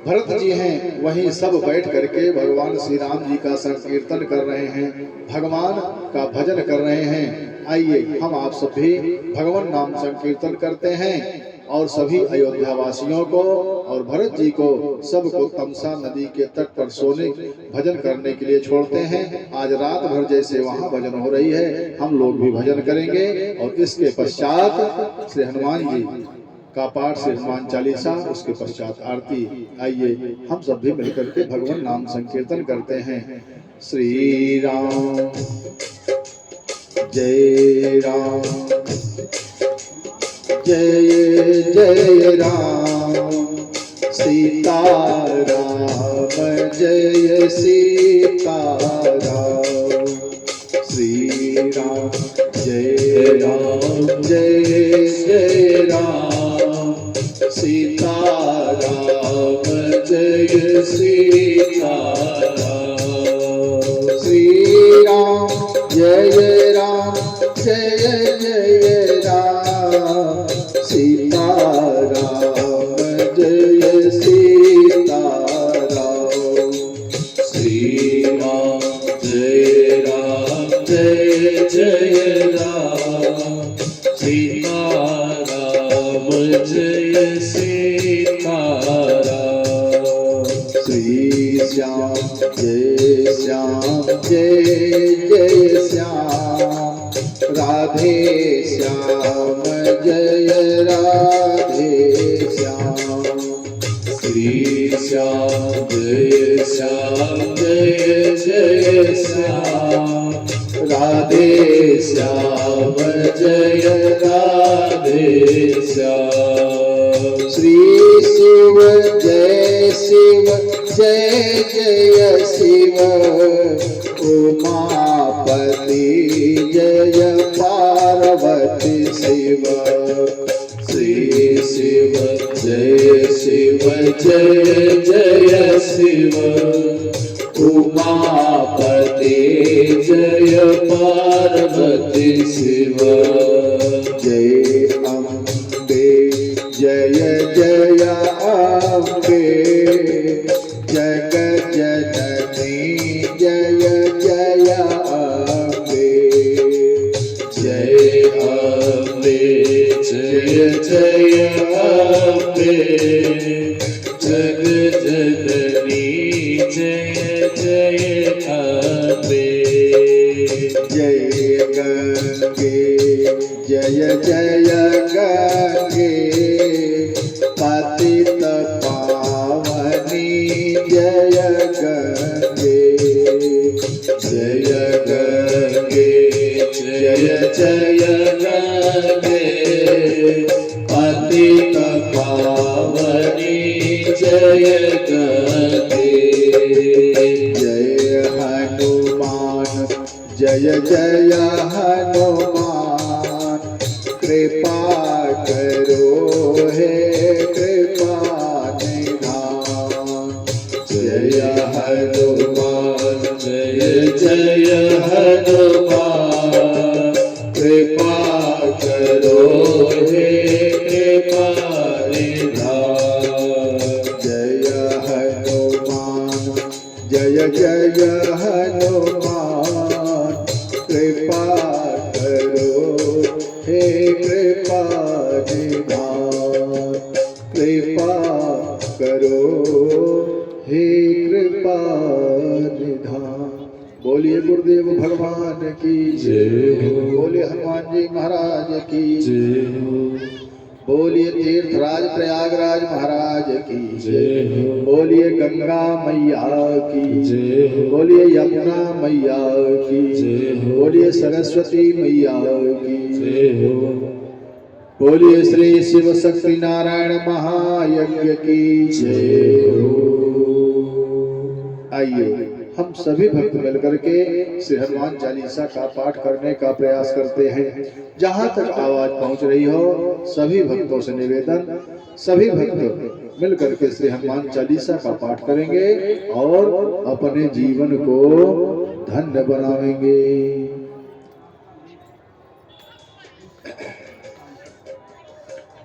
भरत जी हैं वहीं सब बैठ करके भगवान श्री राम जी का संकीर्तन कर रहे हैं, भगवान का भजन कर रहे हैं। आइए हम आप सब भी भगवान नाम संकीर्तन करते हैं और सभी अयोध्या वासियों को और भरत जी को सबको तमसा नदी के तट पर सोने भजन करने के लिए छोड़ते हैं। आज रात भर जैसे वहाँ भजन हो रही है, हम लोग भी भजन करेंगे और इसके पश्चात श्री हनुमान जी का पाठ से हनुमान चालीसा, उसके पश्चात आरती। आइए हम सब भी मिलकर के भगवान नाम संकीर्तन करते हैं। श्री राम जय राम, जय जय राम, सीता राम जय सीता राम। श्री राम जय राम, जय जय राम, सीता राम जय सीता राम। राम जय जय राम सीता राम जय सीताराम श्री श्याम जय जय श्याम राधे श्याम जय राधे श्याम श्री श्याम जय जय श्याम राधे श्याम जय राधे श्याम श्री शिव जय जय शिव उमापति जय पार्वती शिव श्री शिव जय जय शिव उमापति जय पार्वती शिव जय अम्बे जय अम्बे जग जननी जय अम्बे जय अम्बे जय अम्बे जग जननी जय अम्बे जय गंगे जय गंगे पतित पावनी जय गंगे जय गंगे जय गंगे पतित पावनी जय गंगे जय हनुमान जय हनुमान कृपा करो हे कृपा निधान जय हनुमान जय हनुमान कृपा करो हे कृपा निधान जय हनुमान जय हनुमान कृपा करो हे कृपा निधान कृपा करो हे कृपा निधान। बोलिए गुरुदेव भगवान की जय हो। बोलिए हनुमान जी महाराज की जय हो बोलिए तीर्थराज प्रयागराज महाराज की जय हो बोलिए गंगा मैया की जय हो बोलिए यमुना मैया की जय हो बोलिए सरस्वती मैया की जय हो बोलिए श्री शिव शक्ति नारायण महायज्ञ की जय हो। आइए हम सभी भक्त मिलकर के श्री हनुमान चालीसा का पाठ करने का प्रयास करते हैं। जहाँ तक आवाज पहुँच रही हो सभी भक्तों से निवेदन, सभी भक्त मिलकर के श्री हनुमान चालीसा का पाठ करेंगे और अपने जीवन को धन्य बनाएंगे।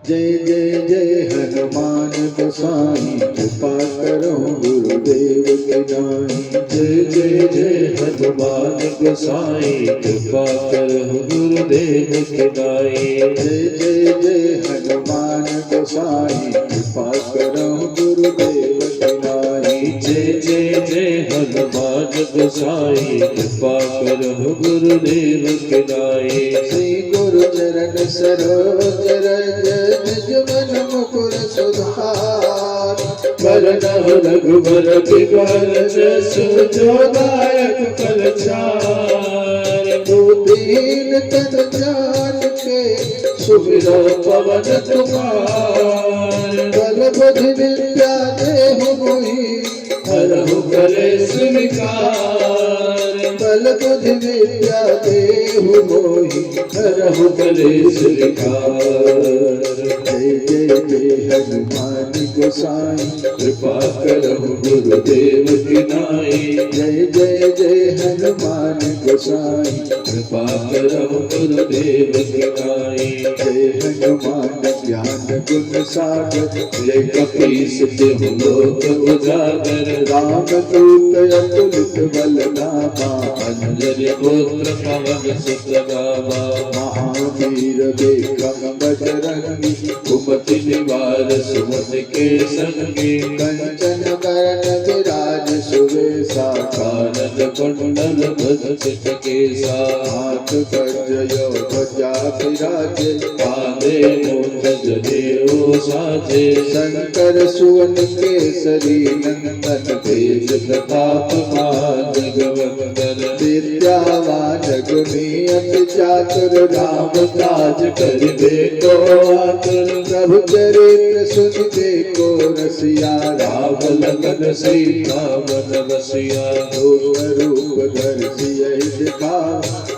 जय हनुमान गोसाई कृपा करो गुरुदेव के नाई जय हनुमान गोसाई कृपा करहु गुरुदेव के नाई जय हनुमान गोसाई कृपा करो गुरुदेव के नाई जय हनुमान गोसाई कृपा करहु गुरुदेव के नाई श्री गुरु चरण सरोज रज निज मन मुकुर सुधार वरनहु रघुवर बिमल जसु जोदायक फलचार दीन तन जान के सुमिरो पवन कुमार बल बुद्धि विद्या देहु मोहि हरहु कलेश विकार बल बुद्धि विद्या देहु मोहि हरहु कलेश विकार जय हनुमान गोसाई कृपा करहु गुरुदेव की नाई जय हनुमान गोसाई कृपा करहु गुरुदेव की नाई जय हनुमान ज्ञान गुण सागर जय कपीस तिहु लोक उजागर राम दूत अतुलित बल धामा अंजलि पुत्र पवन सुत गावा महावीर विक्रम बजरंगी कुमति निवार सुमति के संगी कंचन बरन विराज सुवेशा कानन कुंडल ध्वज केसा हाथ वज्रयो ध्वजा विराजे पादे मूंज जनेऊ साजे शंकर सुवन केसरी नंदन तेज प्रताप महाजगवंदन विद्यावान गुणी अति चातुर राम काज करिबे को आतुर प्रभु चरित्र सुनिबे को रसिया राम लगन सीता मन बसिया रूप धर सियहि दिखा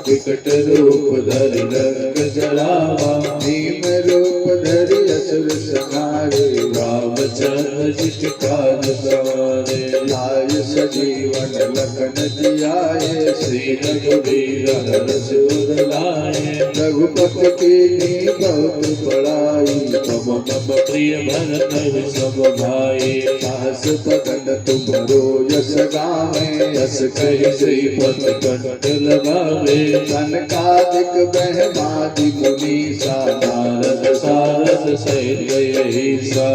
विकट रूप धरि रंग जरावा भीम रूप धरि असुर संहारे रामचंद्र जी काज सवारे लाय सजीवन लखन जियाए श्री रघुवीर हर्ष उर लाए रघुपति की बहुत बड़ाई मम मम प्रिय भरत सब भाई साहस बदन तुम्हारो यश गावे यस कहि श्रीपद कंठ लगावे सनकादिक ब्रह्मादि मुनीसा नारद सारद सहित यही सा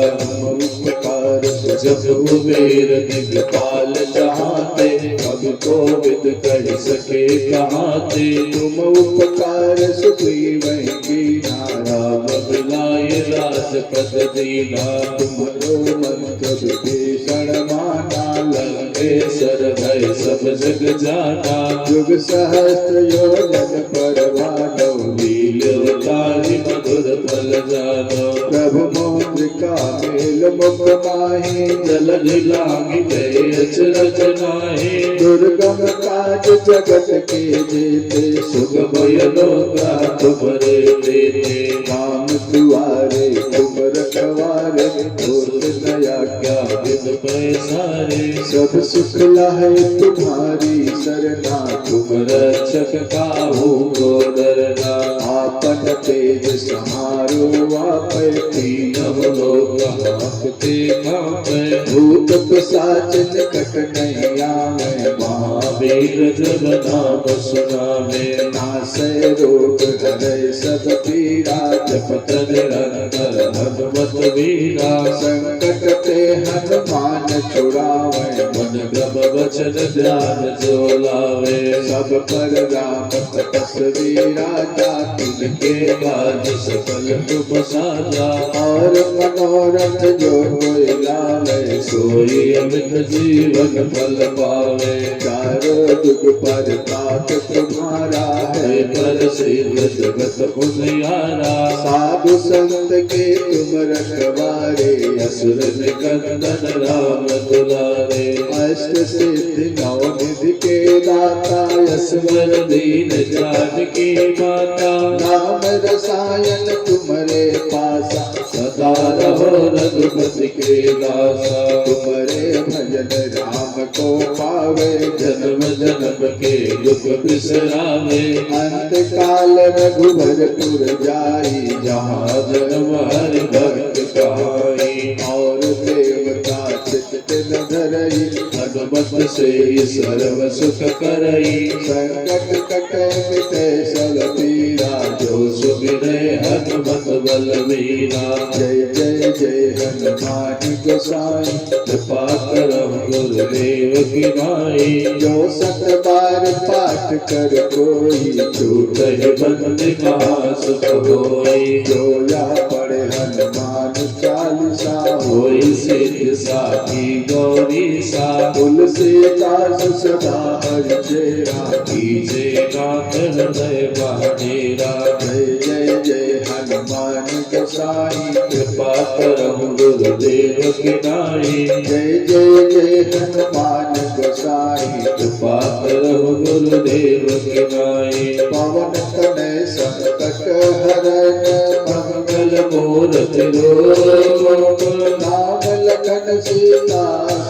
उपकार जब कुबेर दिगपाल चाहते कब कोविद कह सके कहाते तुम उपकार सुग्रीव कीना राम बिलाय राजपद दीना तुम्हारो मंत्र विभीषण माना लंकेश्वर भय सब जग जाना युग सहस्त्र योजन पर मानव लील्योतारि मधुर फल जानो प्रभु मौद्रिका मेल मुख माही जल लांगी गए अचरज नाहि दुर्गम काज जगत के जेते सुगमय लोका तुमरे देते राम दुआरे तुम रखवारे होत नया क्या विद पैसारे सब सुख लाहे तुम्हारी सरना तुम रक्षक काहू को डरना आपन तेज समारो आप तीनों लोक हांकते कांपे भूत पिशाच निकट नहीं आवे महावीर जब नाम सुनावे नासै रोग हरै सब पीड़ा जपत निरंतर हनुमत वीरा संकट ते हनुमान छुड़ावे मन भ्रम वचन ध्यान जो लावे सब पर राम तपस्वी राजा तिनके काज सकल तुम साजा और मनोरथ जो कोई लावे सोई अमित जीवन फल पावे चारों जुग पर तात तुम्हारा है है पर सिद्ध जगत उजियारा साधु संत के तुम रखवारे असुर निकंदन राम दुलारे अष्ट सिद्धि नौ निधि के दाता असवर दीन जानकी माता नाम रसायन तुम्हारे पासा सदा रहो रघुपति के दासा तुम्हारे भजन राम को पावे जन्म जन्म के दुख बिसरावे अंत काल रघुबरपुर जाई जहाँ जन्म हरि भक्त कहाई और देवता चित्त न धरई हनुमत से सर्व सुख करई संकट कटे मिटे सब पीरा जो सुमिरे हनुमत बलवीरा जय जय जय हनुमान गोसाई कृपा करहु गुरुदेव की नाई जो सत बार पाठ कर कोई छूटहि बंदी कहाँ सुख होई जो या पढ़े हनुमान चालीसा होई सिद्ध साखी गौरी सा तुलसीदास सदा हरि चेरा कीजे नाथ हृदय बहनेरा जय जय जय हनुमान गोसाई कृपा करहु गुरुदेव की नाई जय जय जय हनुमान गोसाई कृपा करहु गुरुदेव की नाई पवन तनय संकट हरन मंगल मूर्ति रूप नाम लखन सीता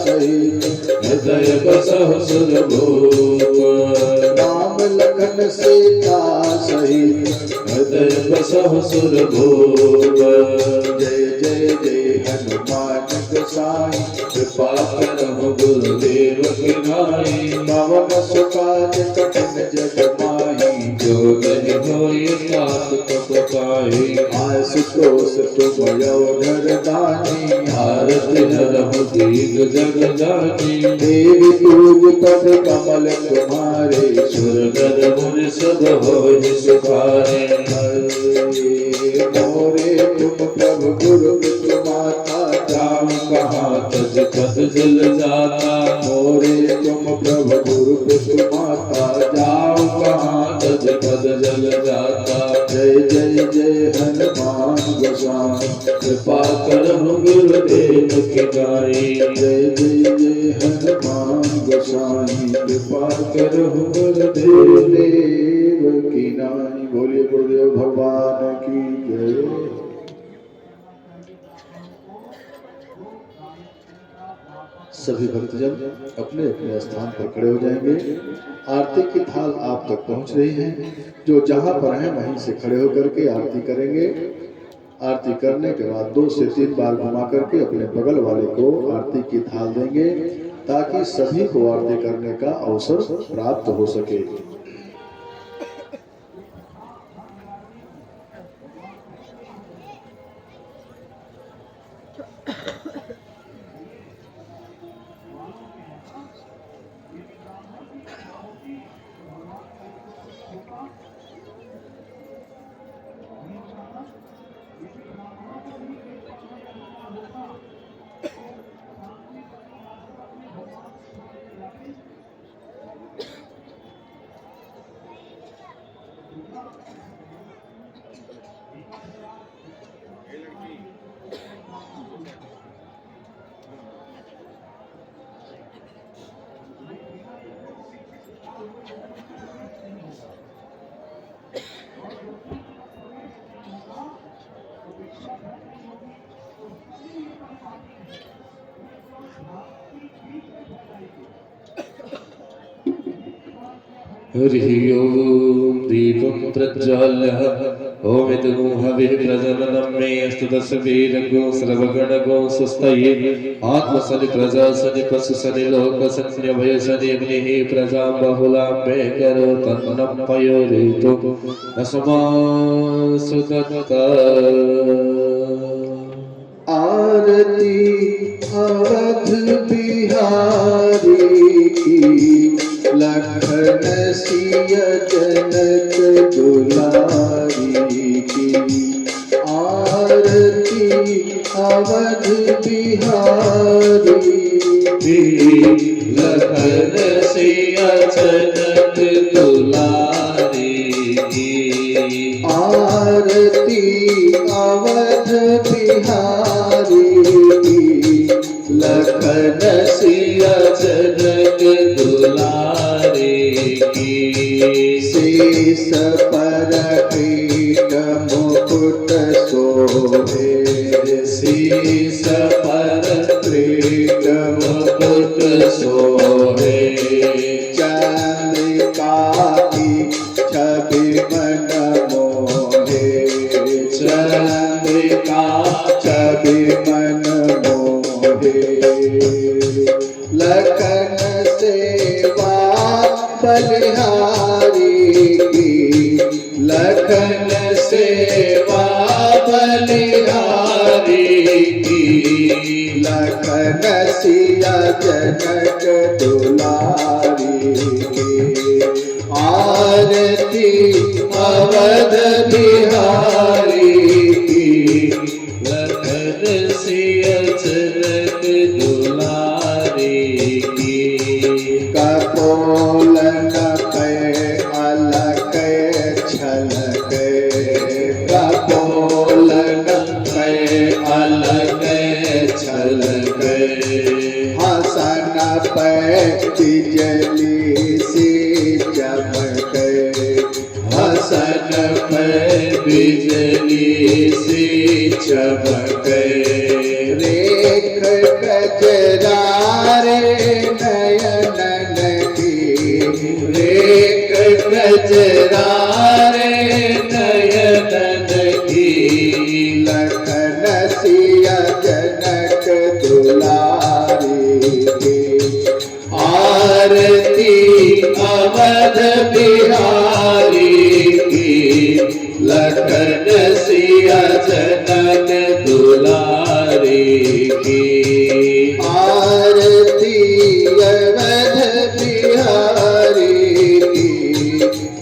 सहित हृदय बसहु सुरभूप नाम लखन सीता सहित हृदय बसहु सुरभूप जय जय जय हनुमान गोसाई कृपा करहु गुरुदेव की नाई पवन सुकाज कठिन जग माही जो नहीं होय तात तप पाई आशुतोष तुम अवधर दानी आरति हरहु दीग जग जानी देवी पूज पद कमल तुम्हारे सुर नर मुनि सब होय सुखारे मोरे तुम प्रभु गुरु माता राम कहाँ तज पद जल जाता मोरे तुम प्रभु गुरु माता राम कहाँ तज पद जल जाता जय जय जय हनुमान गोसाई कृपा करहु गुरुदेव की नाई जय जय जय हनुमान गोसाई कृपा करहु गुरुदेव गुरुदेव की नाई। बोलिए गुरुदेव भगवान की जय। सभी भक्तजन अपने अपने स्थान पर खड़े हो जाएंगे। आरती की थाल आप तक पहुंच रही है। जो जहां पर हैं वहीं से खड़े होकर के आरती करेंगे। आरती करने के बाद 2 से 3 बार घुमा करके अपने बगल वाले को आरती की थाल देंगे ताकि सभी को आरती करने का अवसर प्राप्त हो सके। हरि ओम दीपं प्रज्वाल्य ओमितगो हविः प्रज्वलनं मे अस्तु दशवीरगो सर्वगणगो सुस्तये आत्मसनि प्रजासनि पशुसनि लोकसन्यभयसनि अग्निः प्रजां बहुलां मे करो तन्नं पयोरितो अस्मासु दत्ता। आरती अवध बिहारी की लखन सिया जनक दुलारी की। आरती अवध बिहारी लखन सिया जनक दुलारी की। आरती अवध बिहारी लखन सिया जनक दुलारी की। शेष पर पीठ मुकुट शोभे शीस पर पीठ मुकुट शोभे। चंद्रिका की छवि मन मोहे चंद्रिका छवि मन मोहे। लखन सेवा बलिहारी की लखन सेवा बलिहारी की। लखन सिया जनक दुलारी की। आरती अवध बिहारी की। लखन सिया जनक दुलारी की। कपोलन पे अलक छलक कपोलन पे अलग छलक। हसन पे बिजली सी चमक हसन पे बिजली सी चमक। रेख गजरारे नयनन की। रेख गजरारे नयनन की। लखन सिया जनक आरती अवध बिहारी की, लखन सिया जनक दुलारी की। आरती अवध बिहारी की,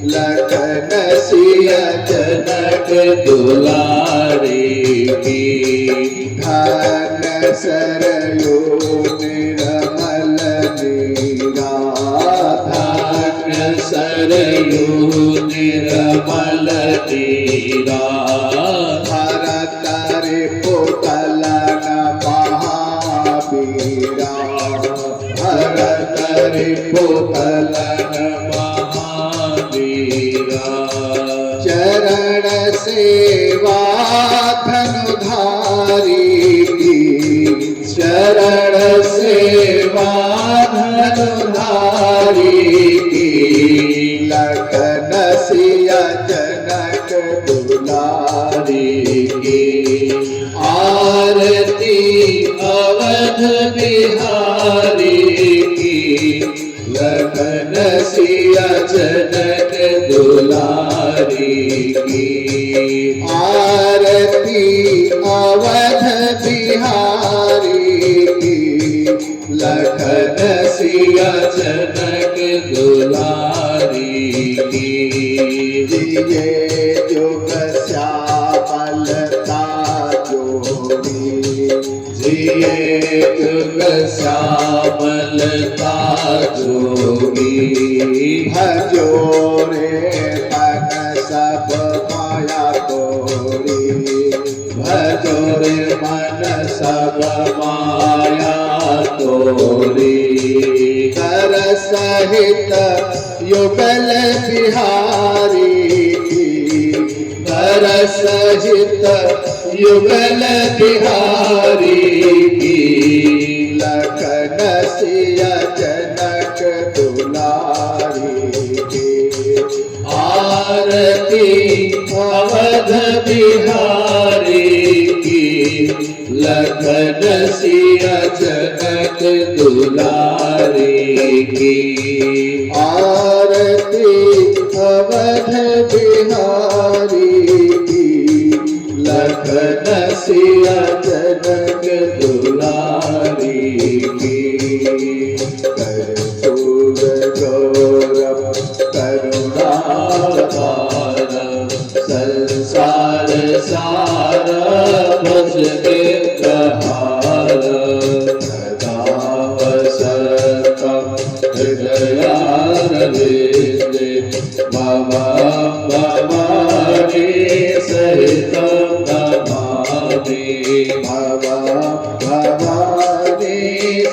लखन सिया जनक दुलारी की। धन सरयू निर्मल नीरा, धन सरयू निर्मल तीरा। भरत रिपुतलन महावीरा, भरत रिपुतलन महावीरा। चरण सेवा धनुधारी की, चरण सेवा धनुधारी की। लखन सिया जनक दुलारी की। आरती अवध बिहारी की, लखन सिया जनक दुलारी की। आरती अवध बिहारी की, लखन सिया जनक दुलारी की। जिये जुग श्यामलता जोड़ी, जिये जुग श्यामलता जोगी। भजो रे मन सब माया तोड़ी, भजो रे मन सब माया तोरी। कर सहित युगल बिहारी की, कर सहित युगल बिहारी की। लखन सिया जनक दुलारी की। आरती अवध बिहारी की, लखन सिया जनक दुलारी की। आरती अवध बिहारी की, लखन सिया जनक दुलारी की। कर्पूर गौरव करुणापार संसार सार भज के प्रहार। सदा वसतं हृदयारविन्दे, मम भवानी सहितं नमामि। भव भवानी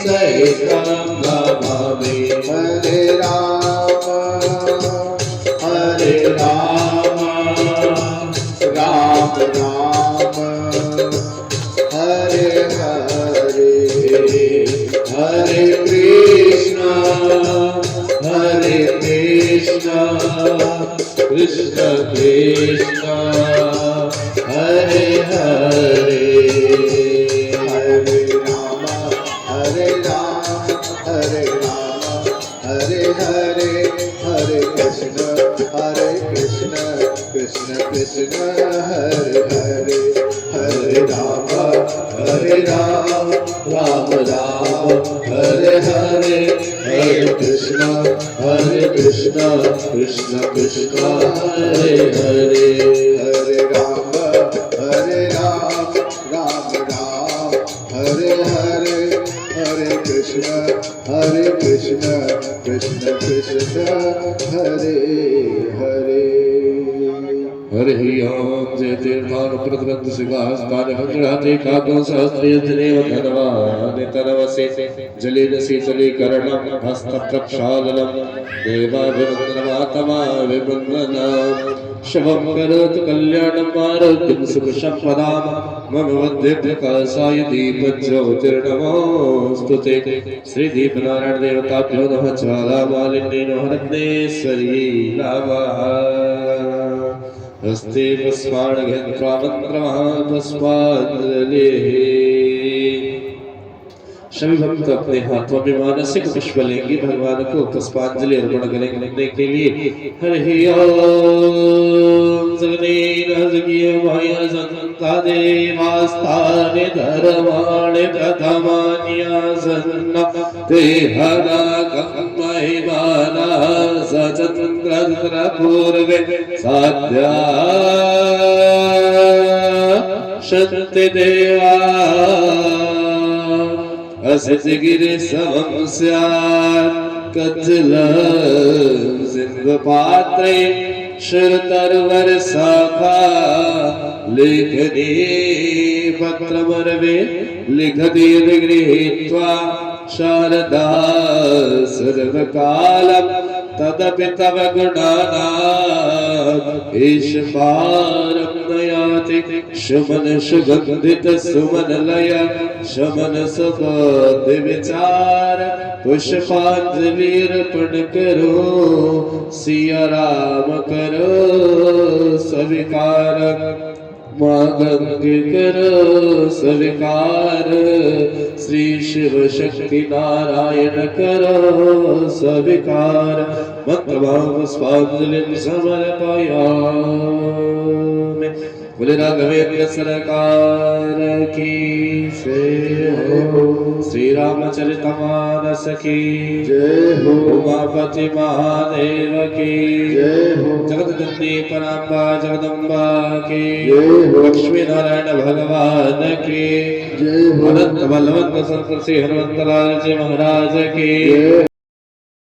सहितं नमामि। हरे राम हरे राम राम राम हरे हरे, हरे कृष्ण कृष्ण कृष्ण हरे हरे। हरे राम हरे राम हरे राम हरे हरे, हरे कृष्ण कृष्ण कृष्ण हरे हरे। हरे राम राम राम हरे हरे। हरे कृष्ण कृष्ण कृष्ण हरे हरे। हरे राम राम राम हरे हरे, हरे कृष्ण कृष्ण कृष्ण हरे हरे। हरि ओम जय तीर्थान प्रतरंत सिंहास्तान भद्राते कागो सहस्रेन्द्रेव धनवान तनवसे जलेन शीतलीकरणं हस्त प्रक्षालनं देवाभिवन्दनमातमा विवन्दनं शुभं करोतु कल्याणं आरोग्यं सुखशम्पदां मम वद्यकासाय दीपज्योतिर्नमोऽस्तु ते। श्री दीपनारायण देवताभ्यो नमः। ज्वालामालिन्येन हरग्नेश्वरी नमः। हस्ते पुष्पाणघ्रामन्त्रमः पुष्पाञ्जलिः। सभी भक्त अपने हाथों में मानसिक पुष्प लेंगे, भगवान को पुष्पांजलि अर्पण करेंगे के लिए। हरि ओम जगनेन जगीय माया संता देवास्ताने धर्माणि प्रथमान्या सन्ना ते हरा महिमाना सचन्द्र पूर्वे साध्या शक्ति देवा असित गिरि समं स्यात् कज्जल सिंधु पात्रे श्रुतर्वर शाखा लेखनी पत्रमर्वे लिखति गृहीत्वा शारदा सर्वकालं तदपि तव गुणानाम् ईश्वरं नयाति सुमन सुगन्धित सुमनलय शमन सुबोधि विचार पुष्पांजलि अर्पण करो सिया राम करो स्वीकार मां गंगे करो स्वीकार श्री शिव शक्ति नारायण करो स्वीकार मंत्रभाव पुष्पांजलि समर्पयामि। बोले राघवेंद्र सरकार की जय हो। श्री रामचरितमानस की जय हो। उमापति महादेव की जय हो। जगदजननी पराम्बा जगदम्बा की जय हो। लक्ष्मी नारायण भगवान की जय हो। अनंत बलवंत संत श्री हनुमंत लाल जी महाराज की जय